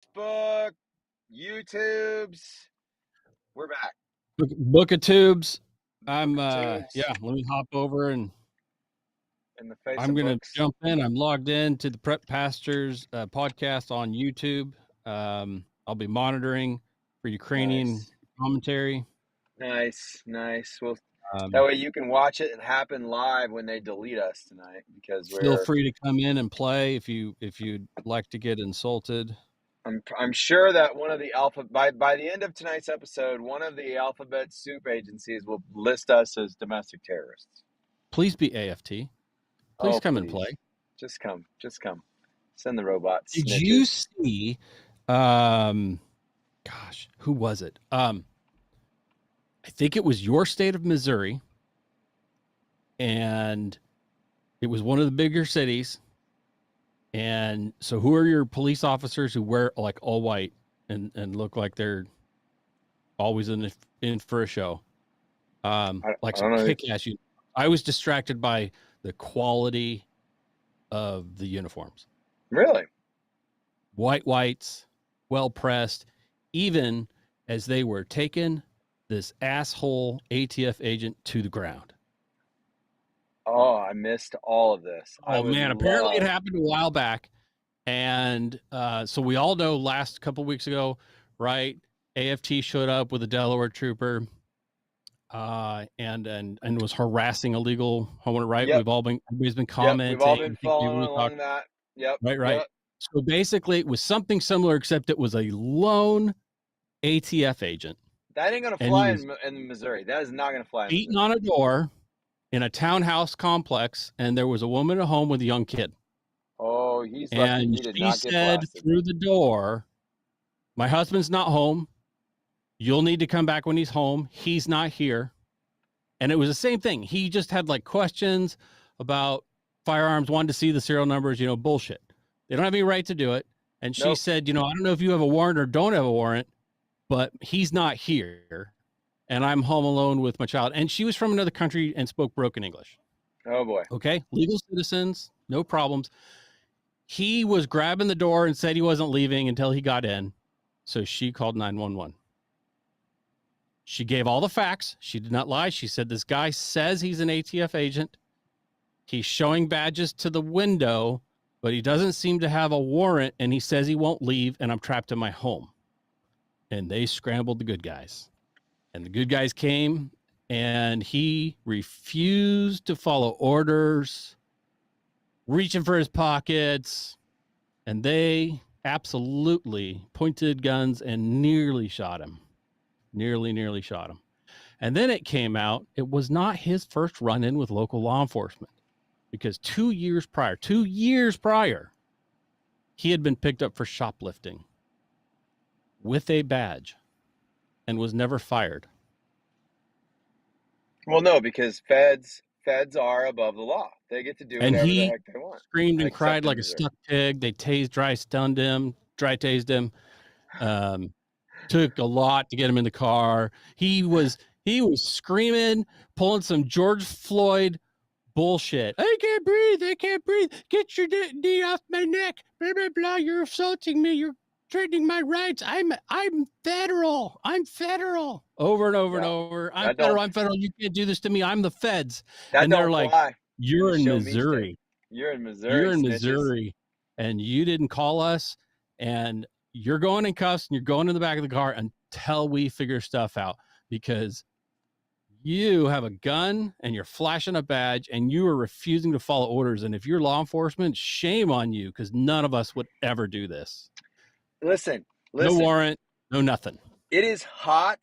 Facebook, YouTubes. We're back. Book of Tubes. I'm Book of Tubes. yeah, let me hop over and In the face I'm of gonna books. jump in. I'm logged in to the Prep Pastors podcast on YouTube. I'll be monitoring for Ukrainian commentary. Nice. Well, that Um, way you can watch it and happen live when they delete us tonight, because feel free to come in and play if you'd like to get insulted. I'm sure that one of the by the end of tonight's episode, one of the alphabet soup agencies will list us as domestic terrorists. Please be AFT. Please come and play. Just come. Send the robots. Did snitches. you see? Gosh, who was it? I think it was your state of Missouri, and it was one of the bigger cities. And so who are your police officers who wear like all white and look like they're always in for a show? Like some kick-ass. I was distracted by the quality of the uniforms. Really? Whites, well pressed, even as they were taking this asshole ATF agent to the ground. Oh, I missed all of this. Oh man, apparently it happened a while back. And so we all know last couple weeks ago, right? AFT showed up with a Delaware trooper and was harassing illegal homeowner, right? Yep. Everybody's been commenting. We've all been following along that. Yep. Right. Yep. So basically it was something similar, except it was a lone ATF agent. That ain't going to fly in Missouri. That is not going to fly in beating on a door in a townhouse complex, and there was a woman at home with a young kid. Oh, he's lucky and he did not get blasted. Through the door, my husband's not home. You'll need to come back when he's home. He's not here. And it was the same thing. He just had like questions about firearms, wanted to see the serial numbers, bullshit. They don't have any right to do it. And she said, I don't know if you have a warrant or don't have a warrant, but he's not here. And I'm home alone with my child. And she was from another country and spoke broken English. Oh, boy. Okay. Legal citizens, no problems. He was grabbing the door and said he wasn't leaving until he got in. So she called 911. She gave all the facts. She did not lie. She said, this guy says he's an ATF agent. He's showing badges to the window, but he doesn't seem to have a warrant. And he says he won't leave. And I'm trapped in my home. And they scrambled the good guys. And the good guys came, and he refused to follow orders, reaching for his pockets, and they absolutely pointed guns and nearly shot him. Nearly shot him. And then it came out, it was not his first run-in with local law enforcement, because 2 years prior, he had been picked up for shoplifting with a badge and was never fired. Well, no, because feds are above the law. They get to do whatever the heck they want. Screamed and cried like a stuck pig. They dry tased him. Took a lot to get him in the car. He was screaming, pulling some George Floyd bullshit. I can't breathe. Get your knee off my neck. Blah, blah, blah. You're assaulting me. You're threatening my rights. I'm federal. Over and over and over. I'm federal. You can't do this to me. I'm the feds. And they're like, you're in Missouri. You're in Missouri. And you didn't call us. And you're going in cuffs and you're going in the back of the car until we figure stuff out, because you have a gun and you're flashing a badge and you are refusing to follow orders. And if you're law enforcement, shame on you, because none of us would ever do this. Listen. No warrant, no nothing. It is hot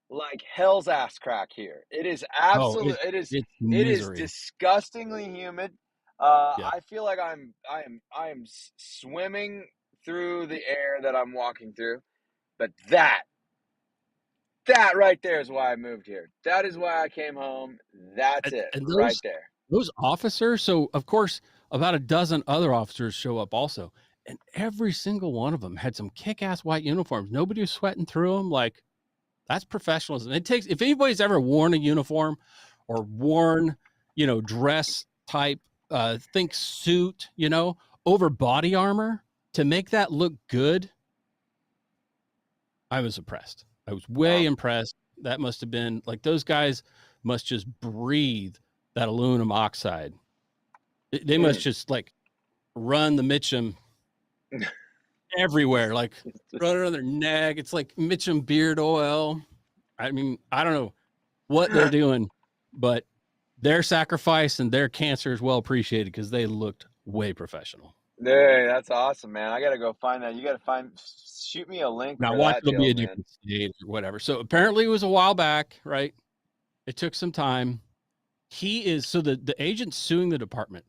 like hell's ass crack here. It is absolutely. It is disgustingly humid. I feel like I am swimming through the air that I'm walking through. But that right there is why I moved here. That is why I came home. That's it, right there. Those officers. So of course, about a dozen other officers show up also. And every single one of them had some kick-ass white uniforms. Nobody was sweating through them. Like, that's professionalism. If anybody's ever worn a uniform or worn, dress type, think suit, over body armor, to make that look good, I was impressed. I was way impressed. That must have been like, those guys must just breathe that aluminum oxide. They must just like run the Mitchum everywhere, like run it on their neck. It's like Mitchum beard oil. I mean, I don't know what they're doing, but their sacrifice and their cancer is well appreciated because they looked way professional. Hey, that's awesome, man. I gotta go find that. You gotta shoot me a link Now for watch, that it'll be deal, a man. different state or whatever. So apparently it was a while back, right? It took some time. So the agent's suing the department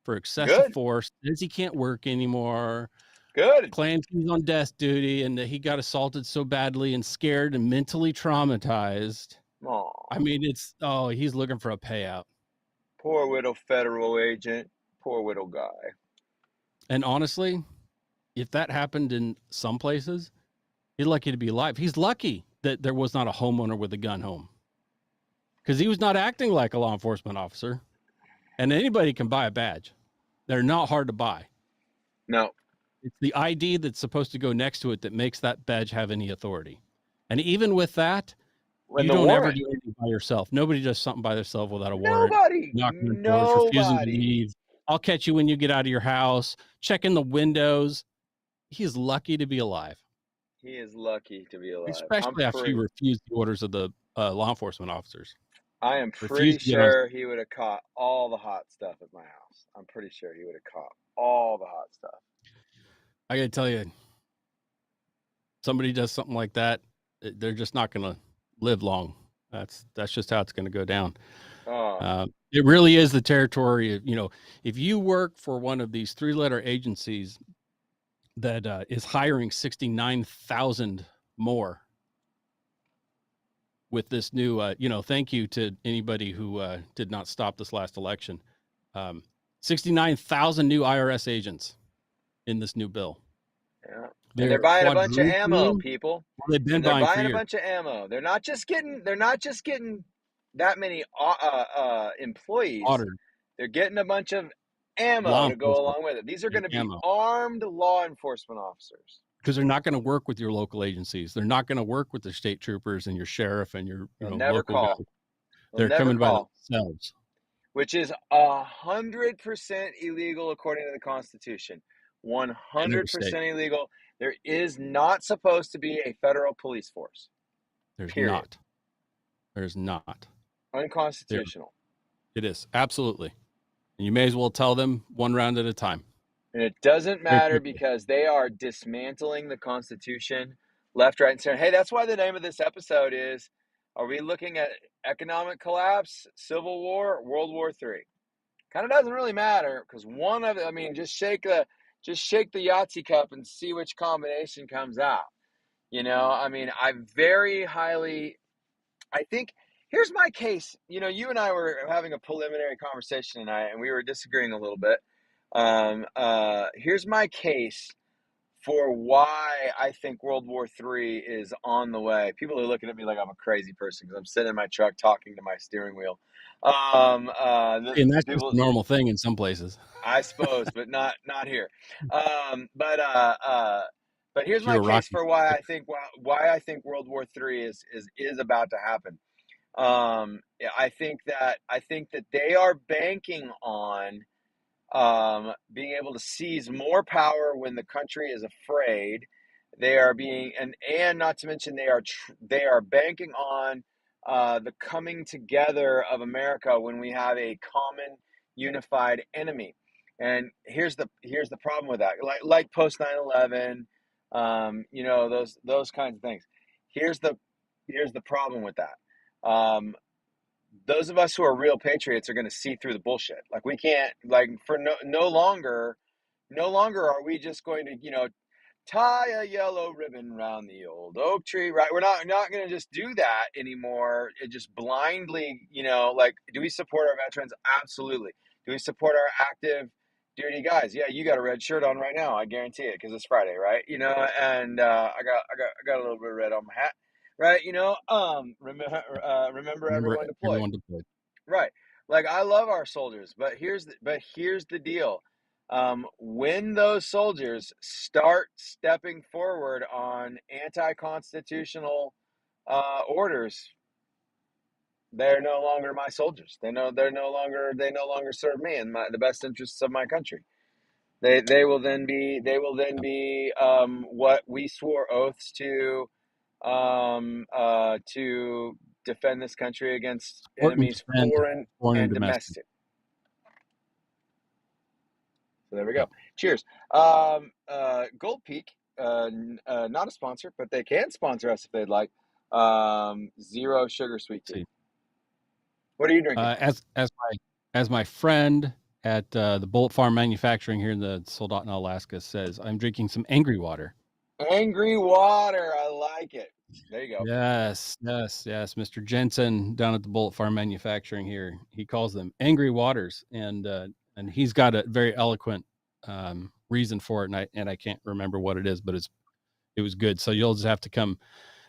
for excessive Good. force, says he can't work anymore, Good. claims he's on death duty and that he got assaulted so badly and scared and mentally traumatized. Aw. I mean, he's looking for a payout. Poor little federal agent. Poor little guy. And honestly, if that happened in some places, he's lucky to be alive. He's lucky that there was not a homeowner with a gun home, because he was not acting like a law enforcement officer. And anybody can buy a badge. They're not hard to buy. No. It's the ID that's supposed to go next to it that makes that badge have any authority. And even with that, When you the don't ever warrant. do anything by yourself. Nobody does something by themselves without a warrant. Nobody. Knocking on doors, refusing to Nobody. leave. I'll catch you when you get out of your house. Checking the windows. He's lucky to be alive. He is lucky to be alive. Especially after you refused the orders of the law enforcement officers. I am pretty sure he would have caught all the hot stuff at my house. I'm pretty sure he would have caught all the hot stuff. I got to tell you, somebody does something like that, they're just not going to live long. That's just how it's going to go down. It really is the territory of, if you work for one of these 3-letter agencies that is hiring 69,000 more with this new, thank you to anybody who did not stop this last election. 69,000 new IRS agents in this new bill. Yeah. And they're buying a bunch of ammo, people. They've been buying a bunch of ammo. They're not just getting that many employees. Ordered. They're getting a bunch of ammo to go along with it. These are going to be armed law enforcement officers. Because they're not going to work with your local agencies. They're not going to work with the state troopers and your sheriff and your local guys. They're coming by themselves. Which is 100% illegal according to the Constitution. 100% illegal. There is not supposed to be a federal police force. There's not. There's not. Unconstitutional. It is. Absolutely. And you may as well tell them one round at a time. And it doesn't matter because they are dismantling the Constitution left, right, and center. Hey, that's why the name of this episode is, are we looking at economic collapse, Civil War, World War III? Kind of doesn't really matter because just shake the Yahtzee cup and see which combination comes out. I think here's my case. You and I were having a preliminary conversation tonight and we were disagreeing a little bit. Here's my case for why I think World War III is on the way. People are looking at me like I'm a crazy person because I'm sitting in my truck talking to my steering wheel. And that's just a normal thing in some places, I suppose, but not here. But here's my case for why I think World War III is about to happen. I think that they are banking on being able to seize more power when the country is afraid. They are being, and not to mention they are banking on the coming together of America when we have a common unified enemy. And here's the problem with that. Like post 9/11, those kinds of things. Here's the problem with that. Those of us who are real patriots are going to see through the bullshit. Like we can't, no longer are we just going to, tie a yellow ribbon around the old oak tree, right? We're not going to just do that anymore. It just blindly, do we support our veterans? Absolutely. Do we support our active duty guys? Yeah, you got a red shirt on right now. I guarantee it because it's Friday, right? And I got a little bit of red on my hat. Right, remember everyone deployed. Right, like I love our soldiers, but here's the deal: When those soldiers start stepping forward on anti-constitutional orders, they're no longer my soldiers. They no longer serve me in the best interests of my country. They will then be what we swore oaths to defend this country against Support and enemies, defend foreign foreign and and domestic. domestic. So there we go. Yep. Cheers. Gold Peak, not a sponsor, but they can sponsor us if they'd like. Zero sugar sweet tea. What are you drinking? As my friend at the Bullet Farm Manufacturing here in the Soldotna, Alaska says, I'm drinking some Angry Water. Angry Water. I like it. There you go. Yes. Mr. Jensen down at the Bullet Farm Manufacturing here, he calls them Angry Waters, and he's got a very eloquent reason for it, and I can't remember what it is, but it was good. So you'll just have to come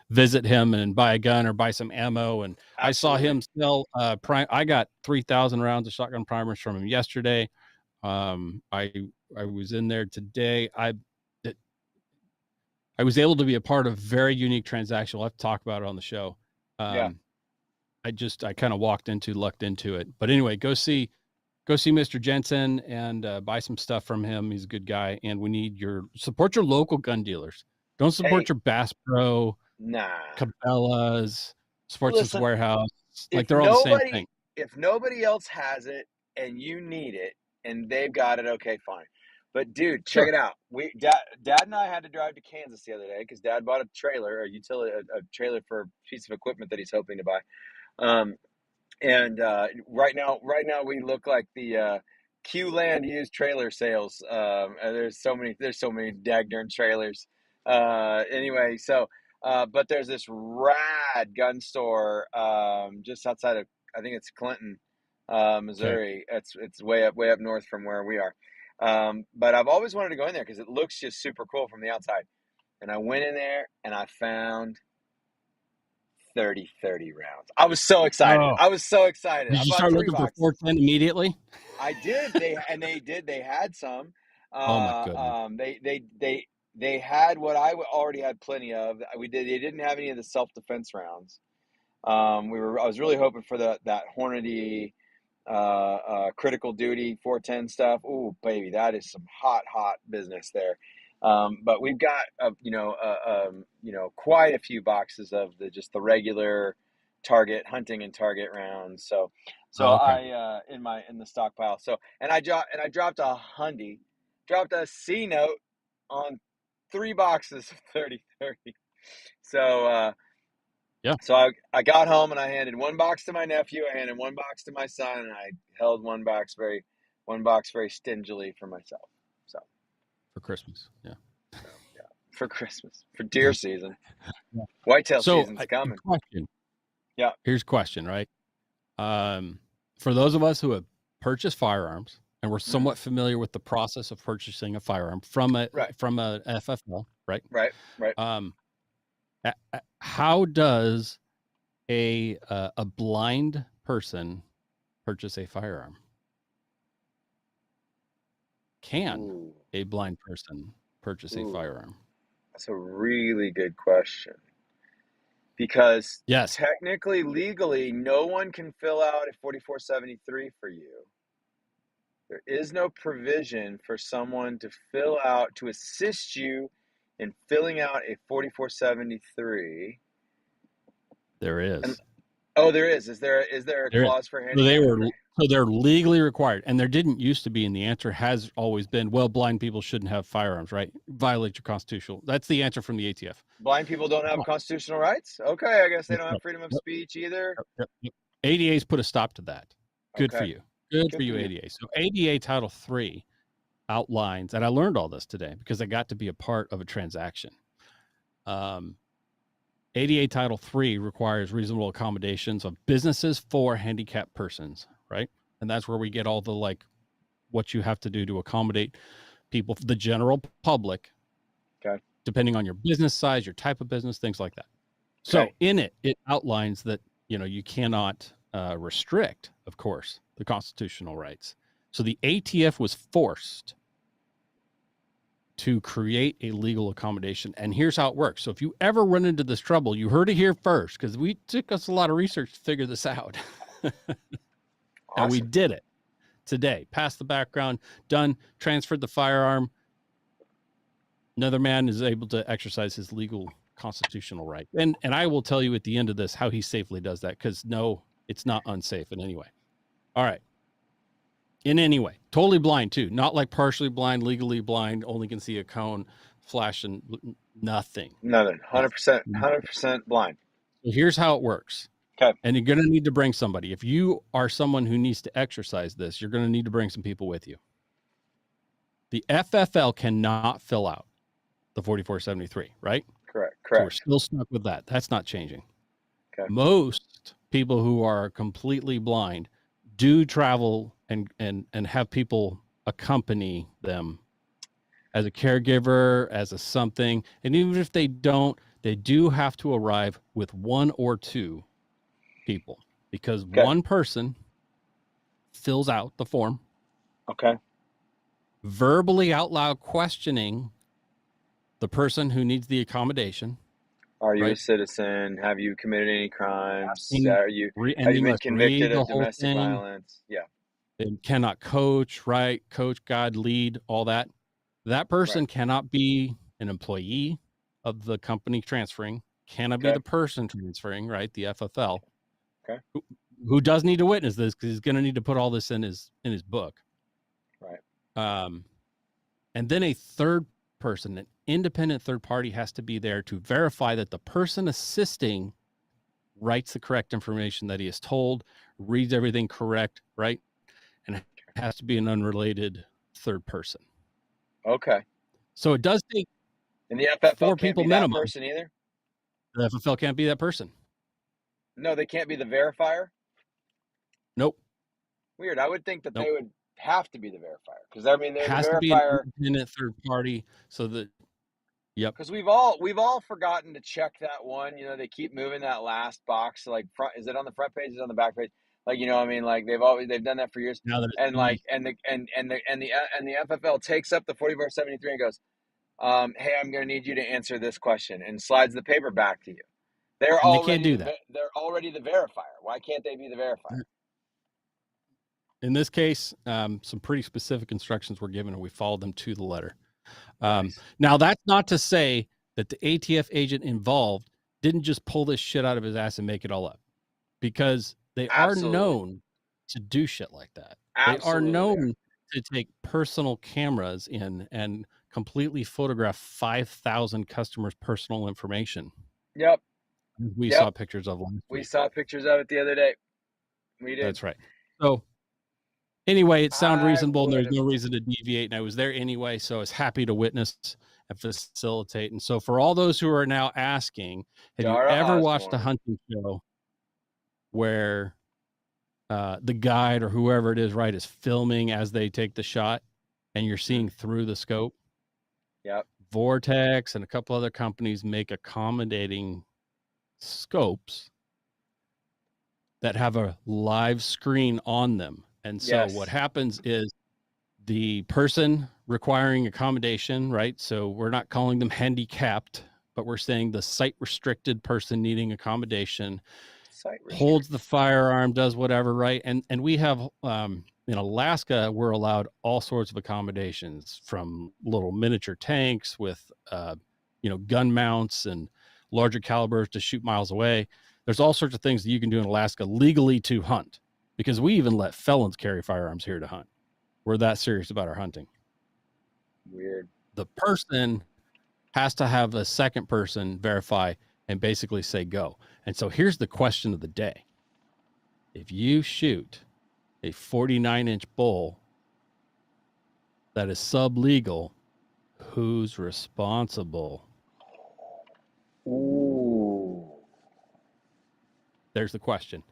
visit him and buy a gun or buy some ammo. And absolutely. I saw him sell I got 3,000 rounds of shotgun primers from him yesterday. I was in there today. I was able to be a part of a very unique transaction. We'll have to talk about it on the show. I kind of lucked into it. But anyway, go see Mr. Jensen and buy some stuff from him. He's a good guy, and we need support your local gun dealers. Don't support your Bass Pro, Cabela's, Sportsman's Warehouse. Like they're all the same thing. If nobody else has it and you need it and they've got it, okay, fine. But dude, check it out. Dad and I had to drive to Kansas the other day because Dad bought a trailer for a piece of equipment that he's hoping to buy. And right now we look like the Q-Land used trailer sales. There's so many daggone trailers. Anyway, so but there's this rad gun store just outside of, I think it's Clinton, Missouri. Okay. It's way up north from where we are. But I've always wanted to go in there because it looks just super cool from the outside. And I went in there and I found 30 rounds. I was so excited. Did you start looking for 410 immediately? I did. They had some. Oh my goodness. They had what I already had plenty of. They didn't have any of the self-defense rounds. I was really hoping for that Hornady critical duty 410 stuff. Ooh, baby, that is some hot business there. But we've got quite a few boxes of the regular hunting and target rounds. So I in the stockpile. So and I dropped a C note on 3 boxes of 30. So So I got home and I handed 1 box to my nephew, I handed 1 box to my son, and I held 1 box very stingily for myself. So for Christmas, for Christmas, for deer season, whitetail season's coming. Here's a question, right? For those of us who have purchased firearms and we're somewhat familiar with the process of purchasing a firearm from a FFL, right? Right. How does a blind person purchase a firearm? Can a blind person purchase a firearm? That's a really good question. Because technically, legally, no one can fill out a 4473 for you. There is no provision for someone to assist you in filling out a 4473. There is. There is. Is there a clause for handicap? So they're legally required, and there didn't used to be, and the answer has always been, well, blind people shouldn't have firearms, right? Violate your constitutional. That's the answer from the ATF. Blind people don't have constitutional rights? Okay, I guess they don't have freedom of speech either. ADA's put a stop to that. Good for you. Good for you, ADA. So ADA Title III outlines, and I learned all this today because I got to be a part of a transaction. ADA Title III requires reasonable accommodations of businesses for handicapped persons, right? And that's where we get all the what you have to do to accommodate people, the general public, depending on your business size, your type of business, things like that. So in it outlines that, you cannot restrict, of course, the constitutional rights. So the ATF was forced to create a legal accommodation. And here's how it works. So if you ever run into this trouble, you heard it here first, because we took us a lot of research to figure this out. And we did it today. Passed the background, done, transferred the firearm. Another man is able to exercise his legal constitutional right. And I will tell you at the end of this how he safely does that, because no, it's not unsafe in any way. All right. In any way. Totally blind too. Not like partially blind, legally blind, only can see a cone, flashing, nothing. Nothing. 100% blind. So here's how it works. Okay. And you're going to need to bring somebody. If you are someone who needs to exercise this, you're going to need to bring some people with you. The FFL cannot fill out the 4473, right? Correct. So we're still stuck with that. That's not changing. Okay. Most people who are completely blind do travel and have people accompany them as a caregiver, as a something. And even if they don't, they do have to arrive with one or two people, because one person fills out the form. Okay. Verbally out loud questioning the person who needs the accommodation. Are you a citizen? Have you committed any crimes? Have you been convicted of domestic violence? Yeah. They cannot coach, coach, guide, lead, all that. That person cannot be an employee of the company transferring, cannot be the person transferring, right? The FFL. Okay. Who does need to witness this, because he's going to need to put all this in his book. Right. And then a third person, an independent third party, has to be there to verify that the person assisting writes the correct information that he is told, reads everything correct, right? And it has to be an unrelated third person. Okay. So it does take and the FFL 4 can't people be minimum. That person either? The FFL can't be that person. No, they can't be the verifier? Nope. Weird. I would think that they would have to be the verifier, because I mean, they're has the verifier. To be an independent third party, so that because we've all forgotten to check that one. You know, they keep moving that last box. Like, front, is it on the front page? Is it on the back page? Like, you know, I mean, like they've done that for years. Now that and like and the FFL takes up the 4473 and goes, hey, I'm going to need you to answer this question, and slides the paper back to you. They can't do that. They're already the verifier. Why can't they be the verifier? In this case, some pretty specific instructions were given, and we followed them to the letter. Nice. Now, that's not to say that the ATF agent involved didn't just pull this shit out of his ass and make it all up, because they are known to do shit like that. They are known to take personal cameras in and completely photograph 5,000 customers' personal information. Yep. We saw pictures of one. We saw pictures of it the other day. We did. That's right. So anyway, it sounded reasonable, and there's no reason to deviate. And I was there anyway, so I was happy to witness and facilitate. And so for all those who are now asking, have you ever watched a hunting show where the guide or whoever it is, right, is filming as they take the shot, and you're seeing through the scope? Yep. Vortex and a couple other companies make accommodating scopes that have a live screen on them. And so what happens is the person requiring accommodation, right? So we're not calling them handicapped, but we're saying the sight restricted person needing accommodation holds the firearm, does whatever, right? And we have in Alaska, we're allowed all sorts of accommodations, from little miniature tanks with gun mounts and larger calibers to shoot miles away. There's all sorts of things that you can do in Alaska legally to hunt, because we even let felons carry firearms here to hunt. We're that serious about our hunting. Weird. The person has to have a second person verify and basically say go. And so here's the question of the day. If you shoot a 49-inch bull that is sublegal, who's responsible? Ooh. There's the question.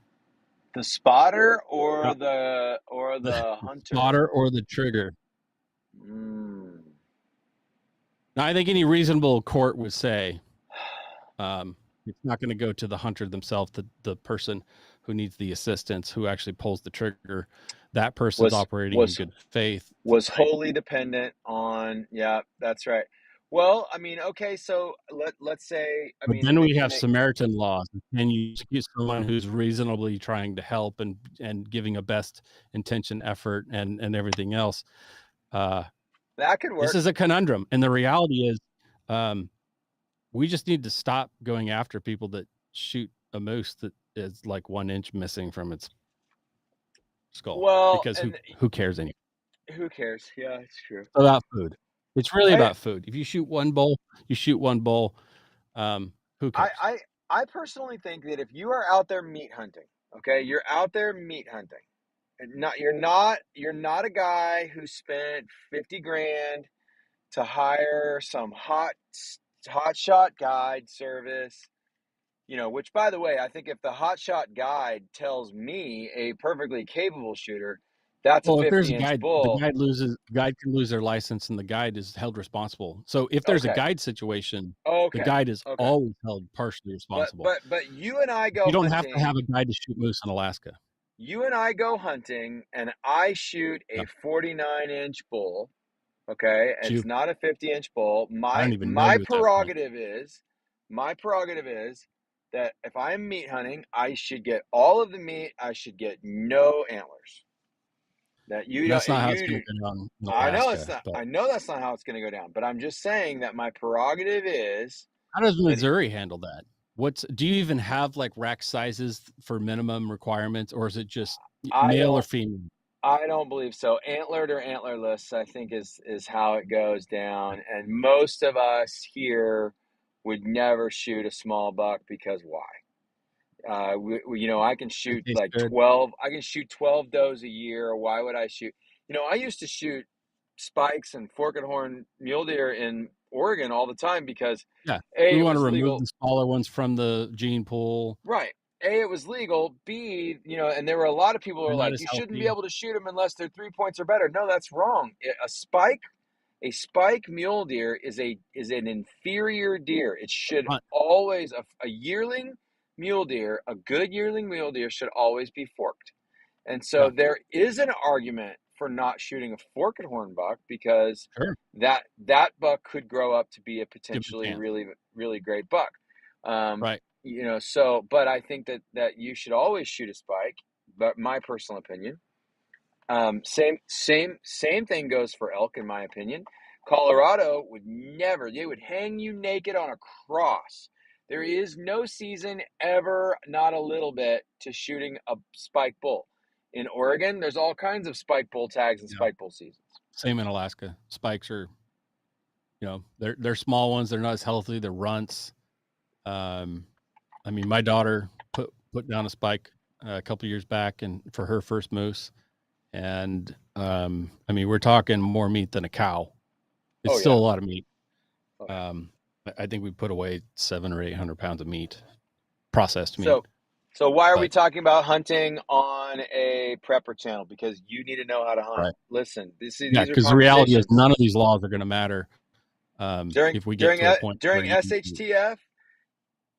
The spotter or the hunter? Spotter or the trigger? Now, I think any reasonable court would say it's not going to go to the hunter themselves, the person who needs the assistance, who actually pulls the trigger, that person's operating in good faith. Was wholly dependent on, yeah, that's right. Well, I mean, okay, so let's say, I But mean, then we have Samaritan laws. Can you use someone who's reasonably trying to help and giving a best intention effort and everything else? that could work. This is a conundrum. And the reality is, we just need to stop going after people that shoot a moose that is like 1 inch missing from its skull. Well, because who cares anymore? Who cares? Yeah, it's true. It's about food. It's really about food. If you shoot one bull, you shoot one bull. Who cares? I personally think that if you are out there meat hunting, okay, you're out there meat hunting. You're not a guy who spent 50 grand to hire some hot shot guide service, which, by the way, I think if the hot shot guide tells me, a perfectly capable shooter, that's a 50-inch bull, the guide can lose their license and the guide is held responsible. So if there's a guide situation, the guide is always held partially responsible. But you and I go you don't hunting, have to have a guide to shoot moose in Alaska. You and I go hunting and I shoot a 49-inch bull, okay? And it's not a 50-inch bull. My prerogative is that if I'm meat hunting, I should get all of the meat. I should get no antlers. That's not how it's going to go down in Alaska, I know that's not how it's going to go down. But I'm just saying that my prerogative is. How does Missouri handle that? Do you even have like rack sizes for minimum requirements, or is it just male or female? I don't believe so. Antlered or antlerless, I think is how it goes down. And most of us here would never shoot a small buck because why? I can shoot like 12. I can shoot 12 does a year. Why would I shoot? I used to shoot spikes and forked horn mule deer in Oregon all the time because we want to remove the smaller ones from the gene pool. Right. A, it was legal. B, and there were a lot of people who were like, you shouldn't be able to shoot them unless they're 3 points or better. No, that's wrong. A spike mule deer is an inferior deer. It should always, a yearling mule deer, a good yearling mule deer should always be forked. And so there is an argument for not shooting a forked horn buck because that buck could grow up to be a potentially really, really great buck. Right. But I think that you should always shoot a spike, but my personal opinion. Same thing goes for elk, in my opinion. Colorado would never, they would hang you naked on a cross. There is no season ever, not a little bit, to shooting a spike bull. In Oregon, there's all kinds of spike bull tags and spike bull seasons. Same in Alaska. Spikes are, they're small ones. They're not as healthy. They're runts. I mean, my daughter put down a spike a couple of years back, and for her first moose, and I mean, we're talking more meat than a cow. It's still a lot of meat. I think we put away 700 or 800 pounds of meat, processed meat. So why are we talking about hunting on a prepper channel? Because you need to know how to hunt. Right. Listen, these are because the reality is none of these laws are going to matter if we get to a point during SHTF.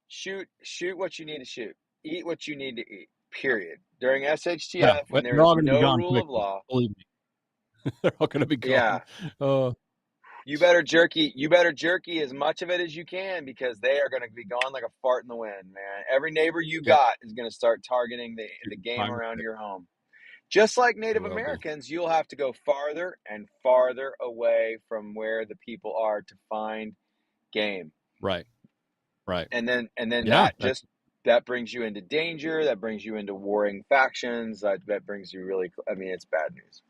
Shoot what you need to shoot. Eat what you need to eat. Period. During SHTF, when there is no rule of law, believe me, they're all going to be gone. Yeah. You better jerky as much of it as you can because they are going to be gone like a fart in the wind, man. Every neighbor you got is going to start targeting the game around your home. Just like Native Americans, you'll have to go farther and farther away from where the people are to find game. Right. And then that brings you into danger. That brings you into warring factions. That brings you it's bad news.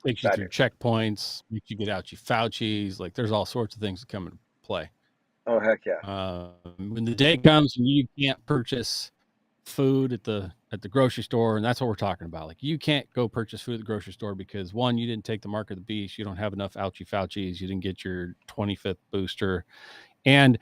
Takes you through checkpoints, makes you get out your Fauci's. Like there's all sorts of things that come into play. Oh, heck yeah. When the day comes and you can't purchase food at the grocery store, and that's what we're talking about. Like you can't go purchase food at the grocery store because one, you didn't take the mark of the beast. You don't have enough Fauci's. You didn't get your 25th booster. And,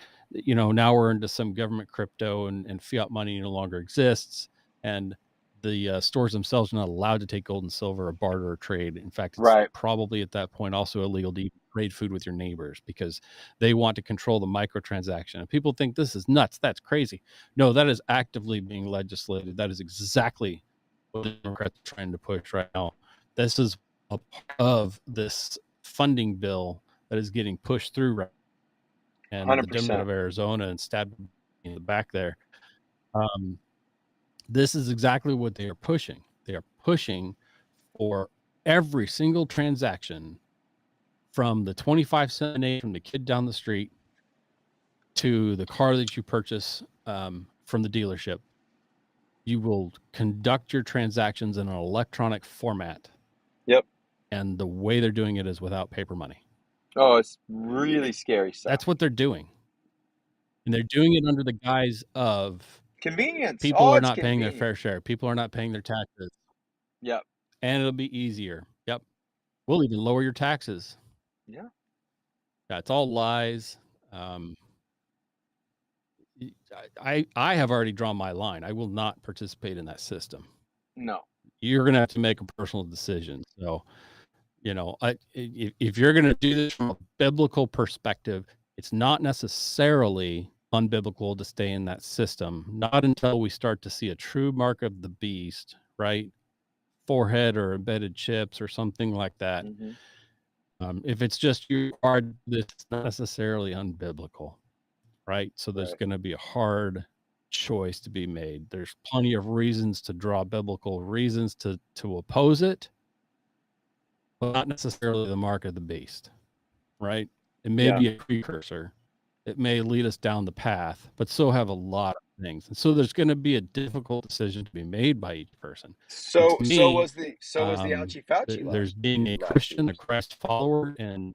now we're into some government crypto and fiat money no longer exists. And the stores themselves are not allowed to take gold and silver or barter or trade. In fact, it's probably at that point also illegal to trade food with your neighbors because they want to control the microtransaction. And people think this is nuts. That's crazy. No, that is actively being legislated. That is exactly what the Democrats are trying to push right now. This is a part of this funding bill that is getting pushed through right now. And 100%. the Democrat of Arizona and stabbed in the back there. This is exactly what they are pushing. They are pushing for every single transaction from the 25-cent aid from the kid down the street to the car that you purchase from the dealership. You will conduct your transactions in an electronic format. Yep. And the way they're doing it is without paper money. Oh, it's really scary stuff. That's what they're doing. And they're doing it under the guise of convenience. People are not paying their fair share. People are not paying their taxes. Yep. And it'll be easier. Yep. We'll even lower your taxes. Yeah. Yeah, it's all lies. I have already drawn my line. I will not participate in that system. No. You're going to have to make a personal decision. So, if you're going to do this from a biblical perspective, it's not necessarily unbiblical to stay in that system. Not until we start to see a true mark of the beast, right? Forehead or embedded chips or something like that. Mm-hmm. If it's just you are, this is not necessarily unbiblical, right? So there's going to be a hard choice to be made. There's plenty of reasons to draw biblical reasons to oppose it, but not necessarily the mark of the beast, right? It may be a precursor. It may lead us down the path, but so have a lot of things. And so there's going to be a difficult decision to be made by each person. So was the Ouchie Fauci. There's being a Christian, a Christ follower, and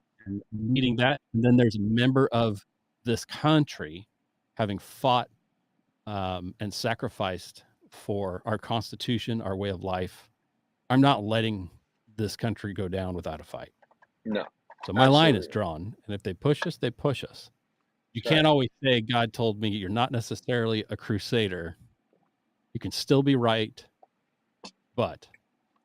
needing that. And then there's a member of this country having fought and sacrificed for our Constitution, our way of life. I'm not letting this country go down without a fight. No. So my line is drawn. And if they push us, they push us. You can't always say, God told me. You're not necessarily a crusader. You can still be right, but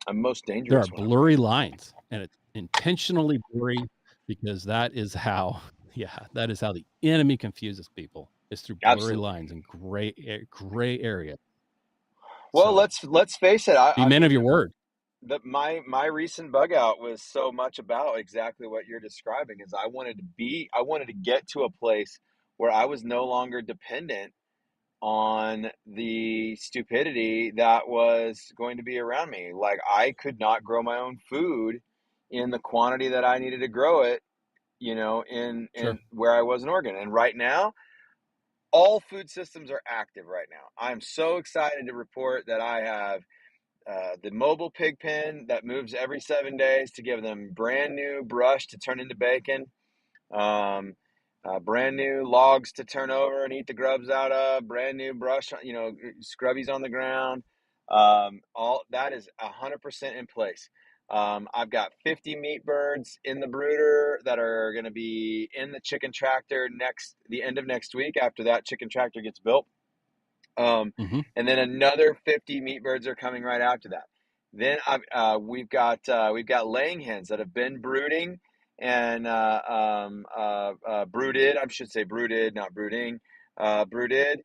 I'm most dangerous. There are blurry lines, and it's intentionally blurry because that is how the enemy confuses people. It's through blurry lines and gray area. Well, so, let's face it. Be men of your word. My recent bug out was so much about exactly what you're describing. Is I wanted to get to a place where I was no longer dependent on the stupidity that was going to be around me. Like, I could not grow my own food in the quantity that I needed to grow it, in where I was in Oregon. And right now, all food systems are active right now. I'm so excited to report that I have the mobile pig pen that moves every 7 days to give them brand new brush to turn into bacon. Brand new logs to turn over and eat the grubs out of, brand new brush, scrubbies on the ground. All that is 100% in place. I've got 50 meat birds in the brooder that are going to be in the chicken tractor the end of next week after that chicken tractor gets built. And then another 50 meat birds are coming right after that. Then we've got laying hens that have been brooding and brooded. I should say brooded, not brooding. Brooded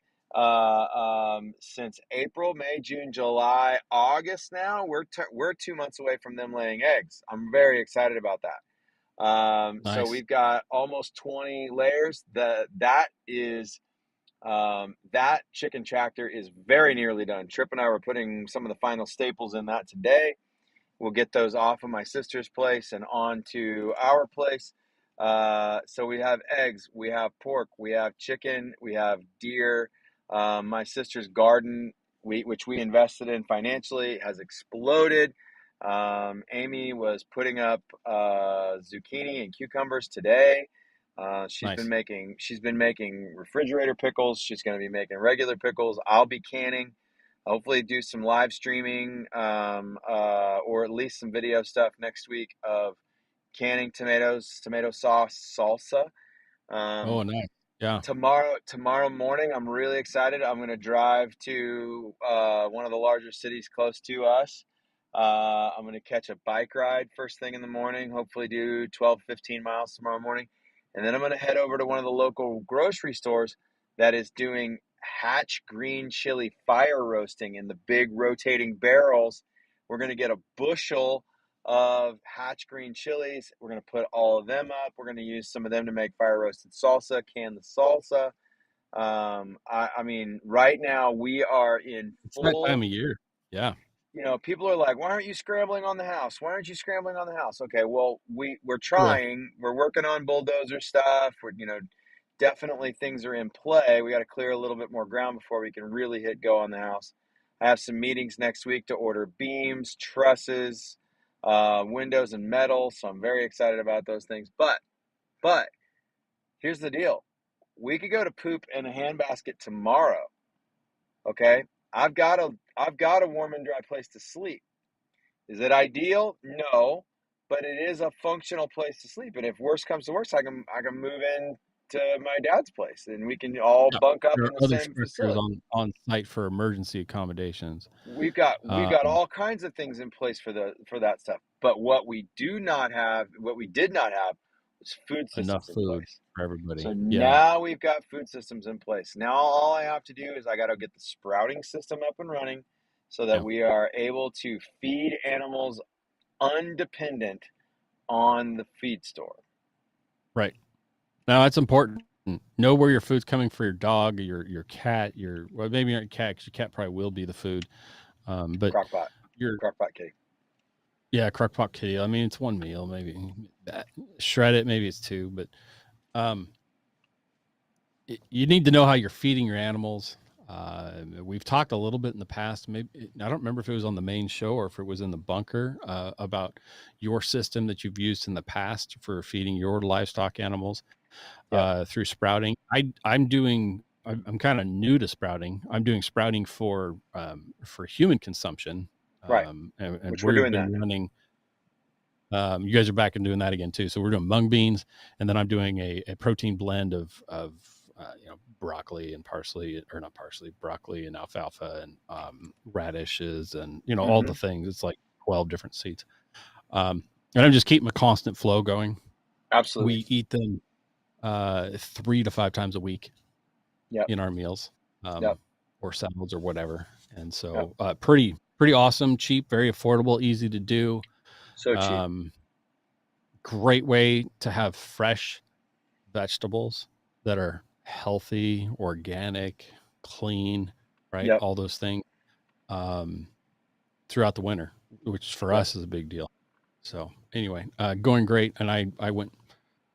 since April, May, June, July, August. Now we're 2 months away from them laying eggs. I'm very excited about that. Nice. So we've got almost 20 layers. That chicken tractor is very nearly done. Trip and I were putting some of the final staples in that today. We'll get those off of my sister's place and onto our place. So we have eggs, we have pork, we have chicken, we have deer. My sister's garden, which we invested in financially, has exploded. Amy was putting up zucchini and cucumbers today. She's been making refrigerator pickles. She's going to be making regular pickles. I'll be canning. Hopefully do some live streaming or at least some video stuff next week of canning tomatoes, tomato sauce, salsa. Nice. Yeah. Tomorrow morning, I'm really excited. I'm going to drive to one of the larger cities close to us I'm going to catch a bike ride first thing in the morning, hopefully do 12, 15 miles tomorrow morning. And then I'm going to head over to one of the local grocery stores that is doing Hatch green chili fire roasting in the big rotating barrels. We're going to get a bushel of Hatch green chilies. We're going to put all of them up. We're going to use some of them to make fire roasted salsa, can the salsa. I mean, right now we are in It's that time full, of year. Yeah. people are like, why aren't you scrambling on the house? Why aren't you scrambling on the house? Okay, well, we're Well, trying. We're working on bulldozer stuff. We're, definitely things are in play. We got to clear a little bit more ground before we can really hit go on the house. I have some meetings next week to order beams, trusses, windows, and metal. So I'm very excited about those things. But here's the deal: we could go to poop in a handbasket tomorrow. Okay, I've got a warm and dry place to sleep. Is it ideal? No, but it is a functional place to sleep. And if worse comes to worse, I can move in to my dad's place, and we can all yeah, bunk up there in are the other same structures facility. on site for emergency accommodations. We've got Um, all kinds of things in place for that stuff. But what we did not have, was food enough systems in food place. for everybody. So Yeah. now we've got food systems in place. Now all I have to do is I got to get the sprouting system up and running so that Yeah. we are able to feed animals undependent on the feed store. Right. Now that's important. Know where your food's coming for your dog, your cat, well, maybe not your cat, because your cat probably will be the food. But Crockpot, your crockpot kitty. yeah, crockpot kitty. I mean, it's one meal, maybe shred it, maybe it's two, but um, you need to know how you're feeding your animals. We've talked a little bit in the past. Maybe I don't remember if it was on the main show or if it was in the bunker about your system that you've used in the past for feeding your livestock animals Yep. through sprouting. I'm kind of new to sprouting. I'm doing sprouting for human consumption, Right. and Which we're we've doing been that now. running. You guys are back and doing that again too. So we're doing mung beans, and then I'm doing a protein blend of broccoli and parsley, or not parsley, broccoli and alfalfa and radishes and all Mm-hmm. the things. It's like 12 different seeds, and I'm just keeping a constant flow going. Absolutely. We eat them 3 to 5 times a week Yep. in our meals, Yep. or salads or whatever. And Yep. so pretty awesome, cheap, very affordable, easy to do. So cheap. Um, Great way to have fresh vegetables that are healthy, organic, clean, right? Yep. All those things um, throughout the winter, which for Yep. us is a big deal. So anyway, going great. And I went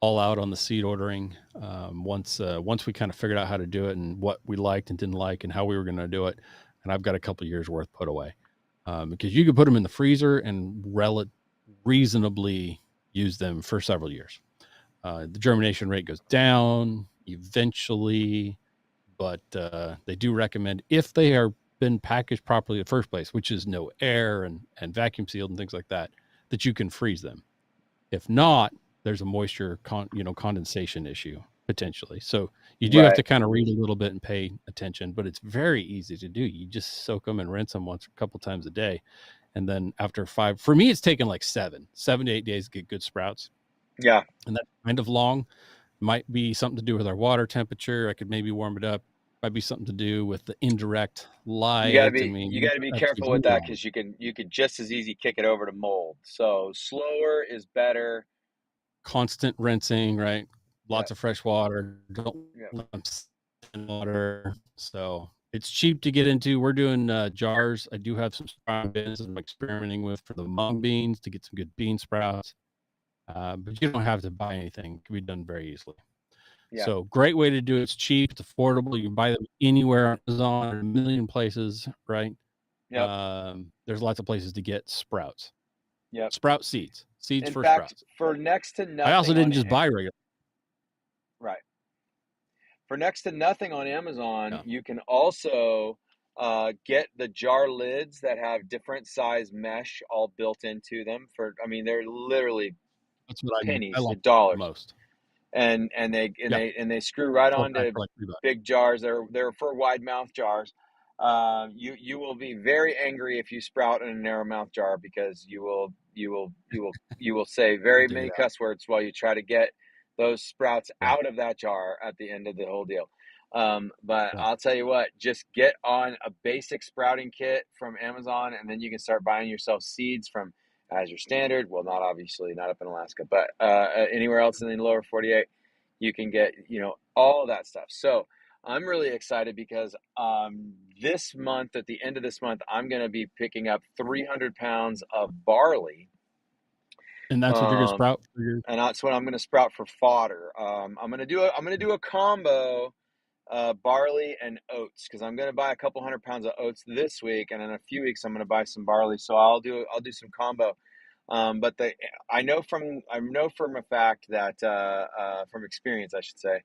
all out on the seed ordering once we kind of figured out how to do it and what we liked and didn't like and how we were going to do it. And I've got a couple years worth put away because you could put them in the freezer and reasonably use them for several years. The germination rate goes down eventually, but they do recommend, if they are been packaged properly in the first place, which is no air and vacuum sealed and things like that, that you can freeze them. If not, there's a moisture condensation issue potentially. So you do have Right. to kind of read a little bit and pay attention, but it's very easy to do. You just soak them and rinse them a couple times a day. And then after 5, for me, it's taken like 7 to 8 days to get good sprouts. Yeah. And that's kind of long. Might be something to do with our water temperature. I could maybe warm it up. Might be something to do with the indirect light. I You mean, got to be that takes careful me with that long. because you could just as easy kick it over to mold. So slower is better. Constant rinsing, right? Yeah. Lots of fresh water. Don't Yeah. let them sit in water. So it's cheap to get into. We're doing jars. I do have some sprouting bins I'm experimenting with for the mung beans to get some good bean sprouts. But you don't have to buy anything. It can be done very easily. Yeah. So great way to do it. It's cheap. It's affordable. You can buy them anywhere on Amazon, a million places, right? Yep. There's lots of places to get sprouts. Yep. Sprout seeds In for fact, sprouts. for next to I also nothing didn't on just buy regular. right. For next to nothing on Amazon, Yeah, you can also get the jar lids that have different size mesh all built into them. I mean, they're literally that's what I need. I pennies or like the dollars, most. and Yeah, they screw right 12 pack onto for like $3. big jars. They're for wide mouth jars. You will be very angry if you sprout in a narrow mouth jar, because you will say very many cuss words while you try to get those sprouts out of that jar at the end of the whole deal. But I'll tell you what, just get on a basic sprouting kit from Amazon, and then you can start buying yourself seeds from Azure Standard. Well, not obviously not up in Alaska, but anywhere else in the lower 48, you can get, all of that stuff. So I'm really excited because this month, at the end of this month, I'm going to be picking up 300 pounds of barley. And that's what you're going to sprout? And that's what I'm going to sprout for fodder. I'm going to do a combo, barley and oats, because I'm going to buy a couple hundred pounds of oats this week, and in a few weeks I'm going to buy some barley. So I'll do some combo. But I know from a fact that from experience, I should say,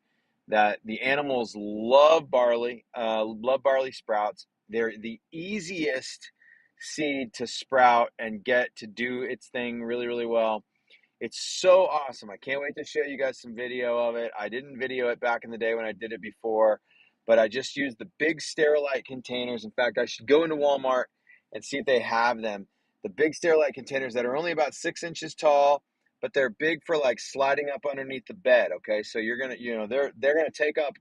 that the animals love barley sprouts. They're the easiest seed to sprout and get to do its thing really, really well. It's so awesome. I can't wait to show you guys some video of it. I didn't video it back in the day when I did it before, but I just used the big Sterilite containers. In fact, I should go into Walmart and see if they have them. The big Sterilite containers that are only about 6 inches tall, but they're big for like sliding up underneath the bed. Okay, so you're gonna, they're gonna take up,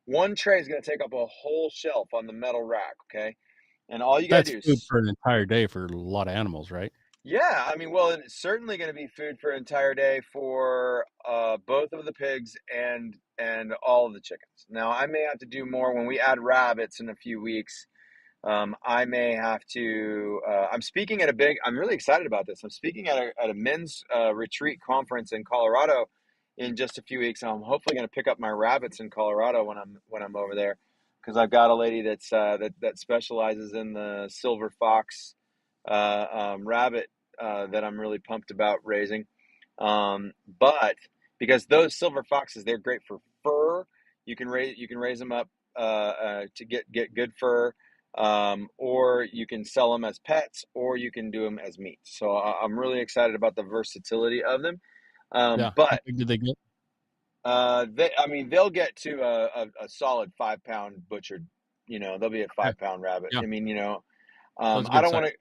one tray is gonna take up a whole shelf on the metal rack. Okay, and all you gotta do That's food is, for an entire day for a lot of animals, right? yeah, I mean, well, it's certainly going to be food for an entire day for both of the pigs and all of the chickens. Now, I may have to do more when we add rabbits in a few weeks. I may have to. I'm speaking at a big. I'm really excited about this. I'm speaking at a men's retreat conference in Colorado in just a few weeks. I'm hopefully going to pick up my rabbits in Colorado when I'm over there, because I've got a lady that's that specializes in the silver fox rabbit that I'm really pumped about raising. But because those silver foxes, they're great for fur. You can raise them up to get good fur, or you can sell them as pets, or you can do them as meat. So I'm really excited about the versatility of them. How But big do they get? they'll get to a solid 5 pound butchered. They'll be a Okay. 5 pound rabbit. Yeah. I mean, So it's a I good don't size. want to.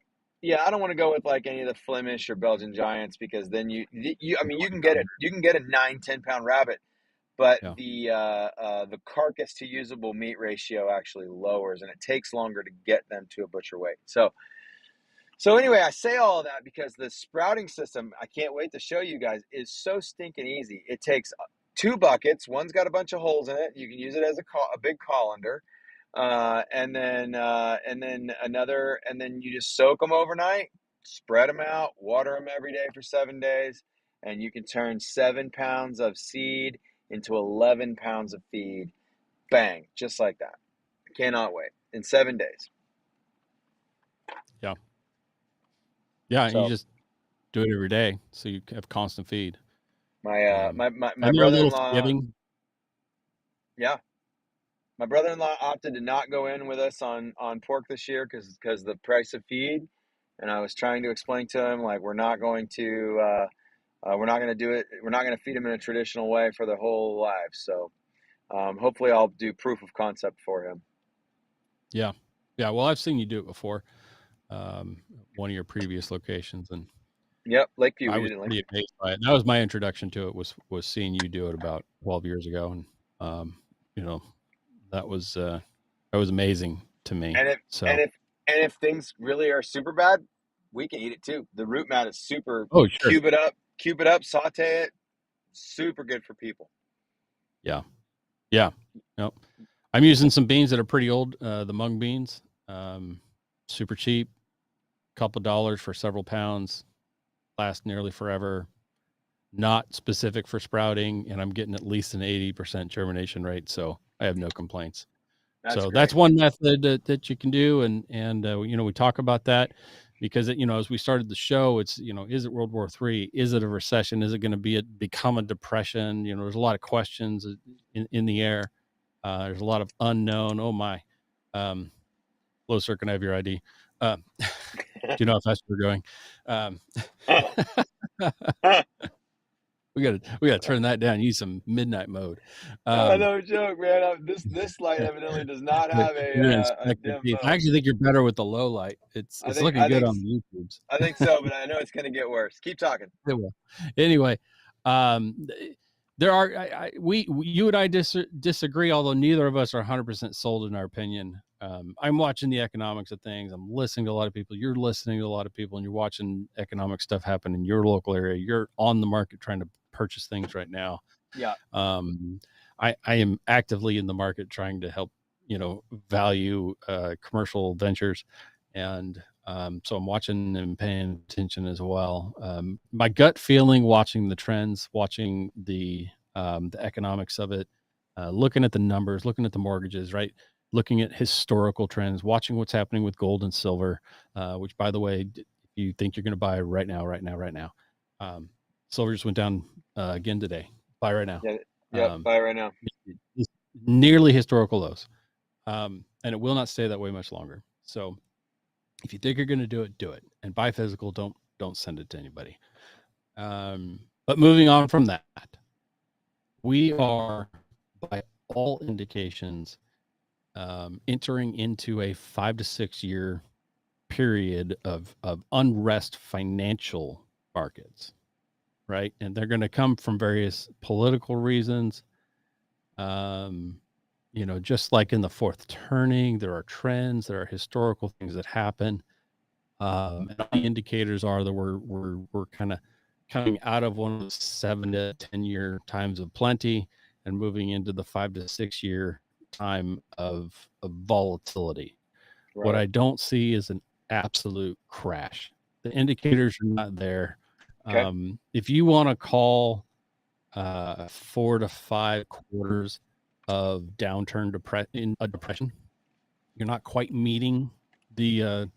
Yeah, I don't want to go with like any of the Flemish or Belgian giants, because then I mean, you can get a 9-10 pound rabbit, but Yeah. the carcass to usable meat ratio actually lowers, and it takes longer to get them to a butcher weight. So anyway, I say all of that because the sprouting system, I can't wait to show you guys, is so stinking easy. It takes 2 buckets. One's got a bunch of holes in it. You can use it as a big colander. And then another, and then you just soak them overnight, spread them out, water them every day for 7 days, and you can turn 7 pounds of seed into 11 pounds of feed. Bang, just like that. Cannot wait. In 7 days. Yeah. Yeah, and you So just do it every day, so you have constant feed. my And they're a little brother-in-law, forgiving. yeah, my brother-in-law opted to not go in with us on pork this year because the price of feed, and I was trying to explain to him, like, we're not going to do it. We're not going to feed them in a traditional way for their whole lives. So hopefully I'll do proof of concept for him. Yeah. Yeah. Well, I've seen you do it before. One of your previous locations, and Yep, Lakeview. I We was did in pretty Lakeview. amazed by it. That was my introduction to it, was seeing you do it about 12 years ago. And, that was amazing to me. And So, if things really are super bad, we can eat it too. The root mat is super. oh, sure. Cube it up, saute it. Super good for people. Yeah. Yeah. Yep. I'm using some beans that are pretty old. The mung beans, super cheap, couple dollars for several pounds, last nearly forever. Not specific for sprouting, and I'm getting at least an 80% germination rate, so I have no complaints. That's one method that you can do, and we talk about that because as we started the show, it's is it World War III? Is it a recession? Is it going to become a depression? There's a lot of questions in the air. There's a lot of unknown. Oh my, low sir, can I have your ID? Do you know if that's where we're going? We gotta turn that down. Use some midnight mode. No joke, man. This light evidently does not have You're gonna a inspect your dim teeth. I mode. actually think you're better with the low light. It's I it's think looking I good think on the YouTubes. I think so, but I know it's gonna get worse. Keep talking. It will. Anyway, um, there are you and I disagree, although neither of us are 100% sold in our opinion. I'm watching the economics of things. I'm listening to a lot of people. You're listening to a lot of people, and you're watching economic stuff happen in your local area. You're on the market trying to purchase things right now. Yeah. I am actively in the market trying to help, value commercial ventures. And so I'm watching and paying attention as well. My gut feeling, watching the trends, watching the economics of it, looking at the numbers, looking at the mortgages, right? Looking at historical trends, watching what's happening with gold and silver, which, by the way, if you think you're going to buy right now, silver just went down again today. Buy right now. Yeah. Buy right now. It's nearly historical lows, and it will not stay that way much longer. So, if you think you're going to do it, and buy physical. Don't send it to anybody. But moving on from that, we are, by all indications, entering into a 5 to 6 year period of unrest financial markets, right? And they're going to come from various political reasons. Just like in the fourth turning, there are trends, there are historical things that happen. And all the indicators are that we're kind of coming out of one of the 7 to 10 year times of plenty and moving into the 5 to 6 year time of volatility. Right. What I don't see is an absolute crash. The indicators are not there. Okay. If you want to call 4 to 5 quarters of downturn in a depression, you're not quite meeting the